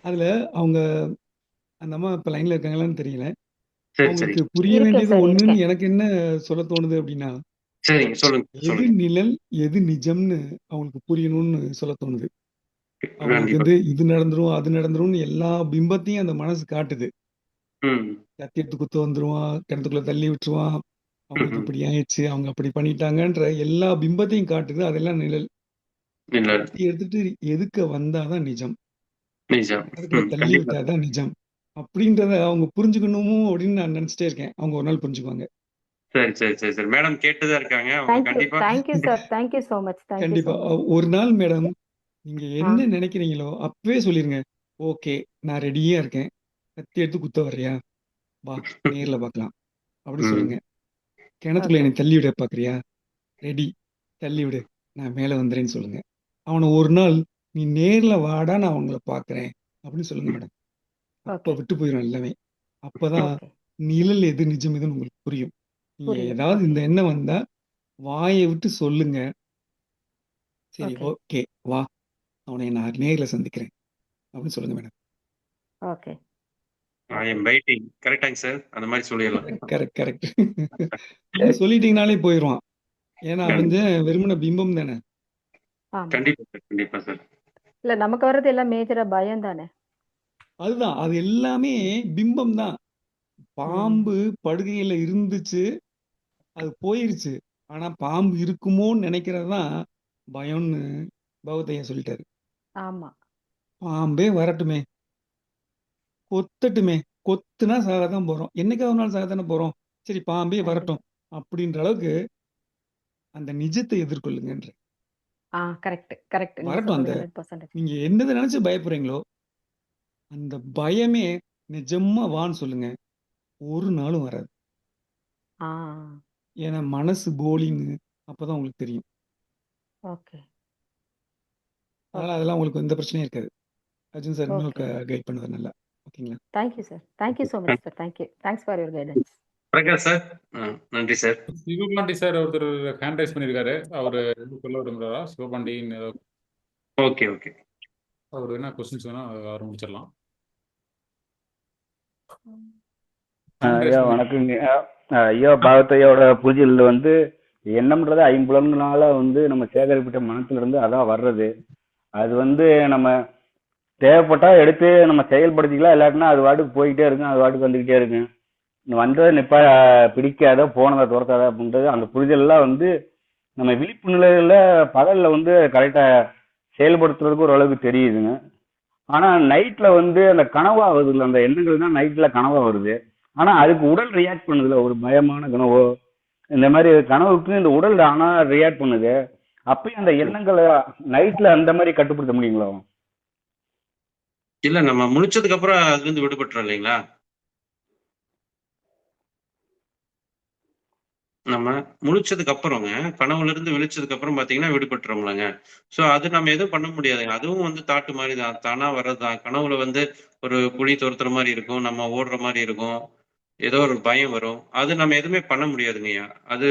அதுல அவங்க அந்த அம்மா இப்ப லைன்ல இருக்காங்களான்னு தெரியல. சரி அவங்களுக்கு சரி. புரிய வேண்டியது ஒண்ணுன்னு எனக்கு என்ன சொல்ல தோணுது அப்படின்னா, சரிங்க சொல்லுங்க எது சொல்லுங்க. நிழல் எது நிஜம்னு அவங்களுக்கு புரியணும்னு சொல்ல தோணுது. அவங்களுக்கு கண்டிப்பா. வந்து இது நடந்துரும் அது நடந்துரும்னு எல்லா பிம்பத்தையும் அந்த மனசு காட்டுது. கத்தி எடுத்து குத்த வந்துருவான், கிணத்துக்குள்ள தள்ளி விட்டுருவான், அவங்களுக்கு இப்படி ஆயிடுச்சு, அவங்க அப்படி பண்ணிட்டாங்கன்ற எல்லா பிம்பத்தையும் காட்டுது. அதெல்லாம் நிழல். கத்தி எடுத்துட்டு எதுக்க வந்தாதான் நிஜம், நிஜம். அதுக்குள்ள தள்ளி விட்டாதான் நிஜம் அப்படின்றத அவங்க புரிஞ்சுக்கணும் அப்படின்னு நான் நினைச்சிட்டே இருக்கேன். அவங்க ஒரு நாள் புரிஞ்சுக்குவாங்க. சரி சரி சரி சரி. மேடம் கேட்டுதான் இருக்காங்க. அவங்க கண்டிப்பா thank you sir. Thank you so much. கண்டிப்பா ஒரு நாள் மேடம், நீங்க என்ன நினைக்கிறீங்களோ அப்பவே சொல்லிருங்க. ஓகே, நான் ரெடியா இருக்கேன், கத்தி எடுத்து குத்த வர்றியா, வா நேர்ல பார்க்கலாம் அப்படி சொல்லுங்க. கிணத்துக்குள்ள என்னை தள்ளி விட பாக்குறியா, ரெடி, தள்ளி விடு, நான் மேல வந்துறேன்னு சொல்லுங்க. அவனை ஒரு நாள் நீ நேர்ல வாடா, நான் அவங்கள பாக்குறேன் அப்படின்னு சொல்லுங்க மேடம். அப்ப விட்டு போயிடும் எல்லாமே. அப்பதான் நிழல் எது நிஜம் எதுன்னு உங்களுக்கு புரியும். நீங்க ஏதாவது இந்த எண்ணம் வந்தா வாயை விட்டு சொல்லுங்க. சரி ஓகே வா, அவனை நான் நேர்ல சந்திக்கிறேன் அப்படின்னு சொல்லுங்க madam. Okay. I am waiting. கரெக்டாங்க சார், அந்த மாதிரி சொல்லிடலாம். Correct correct. சொல்லிட்டீங்கனாலே போயிடுவான். ஏன்னா அவன் வெறுமன பிம்பம் தானே. கண்டிப்பா சார், கண்டிப்பா சார். இல்ல நமக்கு வர்றது எல்லாம் மேஜரா பயம் தானே. அதுதான், அது எல்லாமே பிம்பம் தான். பாம்பு படுகையில இருந்துச்சு, அது போயிருச்சு. ஆனா பாம்பு இருக்குமோன்னு நினைக்கிறது தான் பயம்னு பகவதையா சொல்லிட்டாரு. ஆமா. பாம்பே வரட்டுமே, கொத்தட்டுமே, கொத்துனா சாகத்தான் போறோம், என்னைக்காவது ஒரு நாள் சாகத்தானே போறோம், சரி பாம்பே வரட்டும் அப்படின்ற அளவுக்கு அந்த நிஜத்தை எதிர்கொள்ளுங்கன்ற. Correct correct. வரட்டும். அந்த நீங்க என்னதை நினைச்சு பயப்படுறீங்களோ அந்த பயமே நிஜமா வான்னு சொல்லுங்க, ஒரு நாளும் வராது. ஏன்னா மனசு போலின்னு அப்பதான் உங்களுக்கு தெரியும். ஓகே. அதனால அதெல்லாம் உங்களுக்கு எந்த பிரச்சனையும் இருக்காது. அர்ஜுன் சார் இன்னும் கைட் பண்ணுவார் நல்லா. ஓகேங்களா? Thank you sir. Thank you so much sir. Thanks for your guidance. Prakash sir. நன்றி சார். சிவபாண்டி சார் ஒருத்தர் ஹேண்ட் ரைஸ் பண்ணியிருக்காரு. அவரு சொல்ல விரும்புறாரா? சிவபாண்டின்னு ஏதோ ஓகே ஓகே. அவர் என்ன கொஸ்டின்ஸ் வேணா ஆரம்பிச்சிடலாம். ஐயா வணக்கங்க. ஐயா பாகத்தையோட பூஜையில் வந்து எண்ணம்ன்றது ஐம்புலன்களால வந்து நம்ம சேகரிப்பிட்ட மனத்துல இருந்து அதான் வர்றது. அது வந்து நம்ம தேவைப்பட்டா எடுத்து நம்ம செயல்படுத்திக்கலாம், இல்லாட்டினா அது வாட்டுக்கு போய்கிட்டே இருக்கும், அது வாட்டுக்கு வந்துக்கிட்டே இருக்கும். வந்ததை நிப்பா பிடிக்காத போனதை துரத்தாத அப்படின்றது அந்த புரிதல்லாம் வந்து நம்ம விழிப்பு நிலையில பகல்ல வந்து கரெக்டா செயல்படுத்துறதுக்கு ஓரளவுக்கு தெரியுதுங்க. ஆனா நைட்ல வந்து அந்த கனவா வருதுல்ல, அந்த எண்ணங்கள் தான் நைட்ல கனவா வருது. ஆனா அதுக்கு உடல் ரியாக்ட் பண்ணுதுல, ஒரு பயமான கனவோ இந்த மாதிரி கனவுக்கு இந்த உடல் ஆனா ரியாக்ட் பண்ணுது. அப்பயும் அந்த எண்ணங்களை நைட்ல அந்த மாதிரி கட்டுப்படுத்த முடியுங்களா? இல்ல நம்ம முழிச்சதுக்கு அப்புறம் அதுல இருந்து விடுபட்டுறோம் இல்லைங்களா? நம்ம முழிச்சதுக்கு அப்புறங்க, கனவுல இருந்து விழிச்சதுக்கு அப்புறம் பாத்தீங்கன்னா விடுபட்டுறோம்லங்க. சோ அது நம்ம எதுவும் பண்ண முடியாதுங்க. அதுவும் வந்து தாட்டு மாதிரி தான், தானா வர்றதுதான். கனவுல வந்து ஒரு புலி துரத்துற மாதிரி இருக்கும், நம்ம ஓடுற மாதிரி இருக்கும், ஏதோ ஒரு பயம் வரும். அது நம்ம எதுவுமே பண்ண முடியாதுங்கய்யா. அது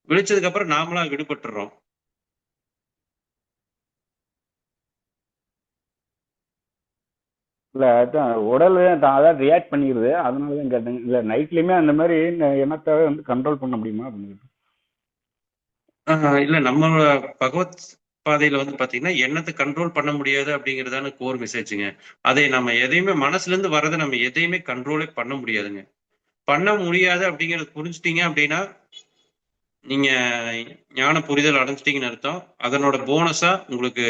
விழிச்சதுக்கு அப்புறம் நாமளா விடுபட்டுறோம். இல்ல அதான் உடல் அதான் ரியாக்ட் பண்ணிடுது, அதனாலதான் கேட்டேங்க. இல்ல நைட்லயுமே அந்த மாதிரி எண்ணத்தை வந்து கண்ட்ரோல் பண்ண முடியுமா அப்படின்னு. இல்ல நம்மளோட பகவத் பாதையில வந்து பாத்தீங்கன்னா எண்ணத்தை கண்ட்ரோல் பண்ண முடியாது அப்படிங்கறதான கோர் மெசேஜுங்க. அதை நம்ம எதையுமே மனசுல இருந்து வர்றதை நம்ம எதையுமே கண்ட்ரோலே பண்ண முடியாதுங்க. பண்ண முடியாது அப்படிங்கறது புரிஞ்சுட்டீங்க அப்படின்னா நீங்க ஞான புரிதல் அடைஞ்சிட்டீங்கன்னு அர்த்தம். அதனோட போனஸா உங்களுக்கு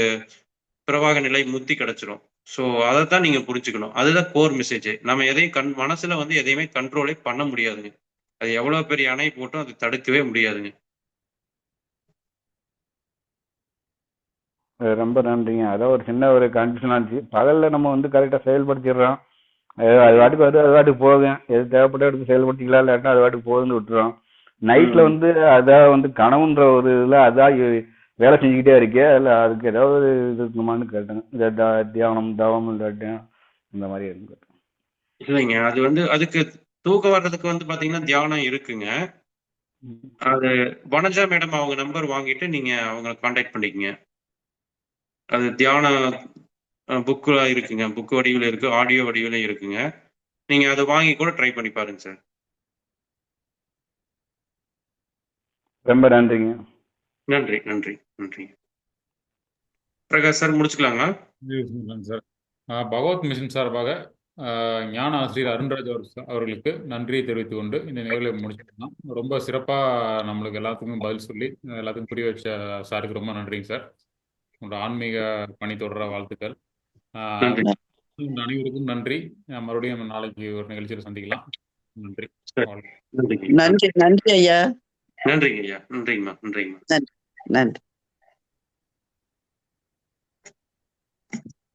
பிரவாக நிலை முத்தி கிடைச்சிரும். ஸோ அதைத்தான் நீங்க புரிஞ்சுக்கணும். அதுதான் கோர் மெசேஜ். நம்ம எதையும் மனசுல வந்து எதையுமே கண்ட்ரோலே பண்ண முடியாதுங்க. அது எவ்வளவு பெரிய அணை போட்டும் அது தடுக்கவே முடியாதுங்க. ரொம்ப நன்றிங்க. அதான் ஒரு சின்ன ஒரு கன்ஃபியூஷன் ஆச்சு. பகல்ல நம்ம வந்து கரெக்டா செயல்படுத்திடுறோம், அது வாட்டுக்கு வருது, அது வாட்டுக்கு போகுது. எது தேவைப்பட்ட எடுத்து செயல்படுத்திக்கலாம், இல்லாட்டா அது வாட்டுக்கு போகுதுன்னு விட்டுறோம். நைட்ல வந்து அதான் வந்து கனவுன்ற ஒரு இதுல அதான் வேலை செஞ்சுக்கிட்டே இருக்கே, இல்ல அதுக்கு ஏதாவது இது இருக்குமான்னு கேட்டேன். இந்த தியானம் தவம் இல்லாட்டியும் இந்த மாதிரி இருக்கு. இல்லைங்க, அது வந்து அதுக்கு தூக்கம் வர்றதுக்கு வந்து பாத்தீங்கன்னா தியானம் இருக்குங்க. அது வனஜா மேடம் அவங்க நம்பர் வாங்கிட்டு நீங்க அவங்களை கான்டாக்ட் பண்ணிக்கங்க. அது தியான புக்கு இருக்குங்க, புக் வடிவில் இருக்கு, ஆடியோ வடிவில் இருக்குங்க. நீங்க அதை வாங்கி கூட ட்ரை பண்ணி பாருங்க சார். ரொம்ப நன்றிங்க. நன்றி நன்றி நன்றி. பிரகாஷ் சார் முடிச்சுக்கலாங்களா? சார் பகவத் மிஷன் சார்பாக ஞான ஆசிரியர் அருண்ராஜ் அவர்களுக்கு நன்றியை தெரிவித்துக் கொண்டு இந்த நிகழ்வை முடிச்சுக்கலாம். ரொம்ப சிறப்பாக நம்மளுக்கு எல்லாத்துக்கும் பதில் சொல்லி எல்லாத்துக்கும் புரிய வச்ச சாருக்கு ரொம்ப நன்றிங்க சார். உங்களோட ஆன்மீக பணி தொடர வாழ்த்துக்கள். அனைவருக்கும் நன்றி. மறுபடியும் நாளைக்கு ஒரு நிகழ்ச்சியில் சந்திக்கலாம். நன்றி. நன்றி நன்றி ஐயா. நன்றிங்க ஐயா. நன்றிங்கம்மா. நன்றிங்கம்மா. நன்றி நன்றி.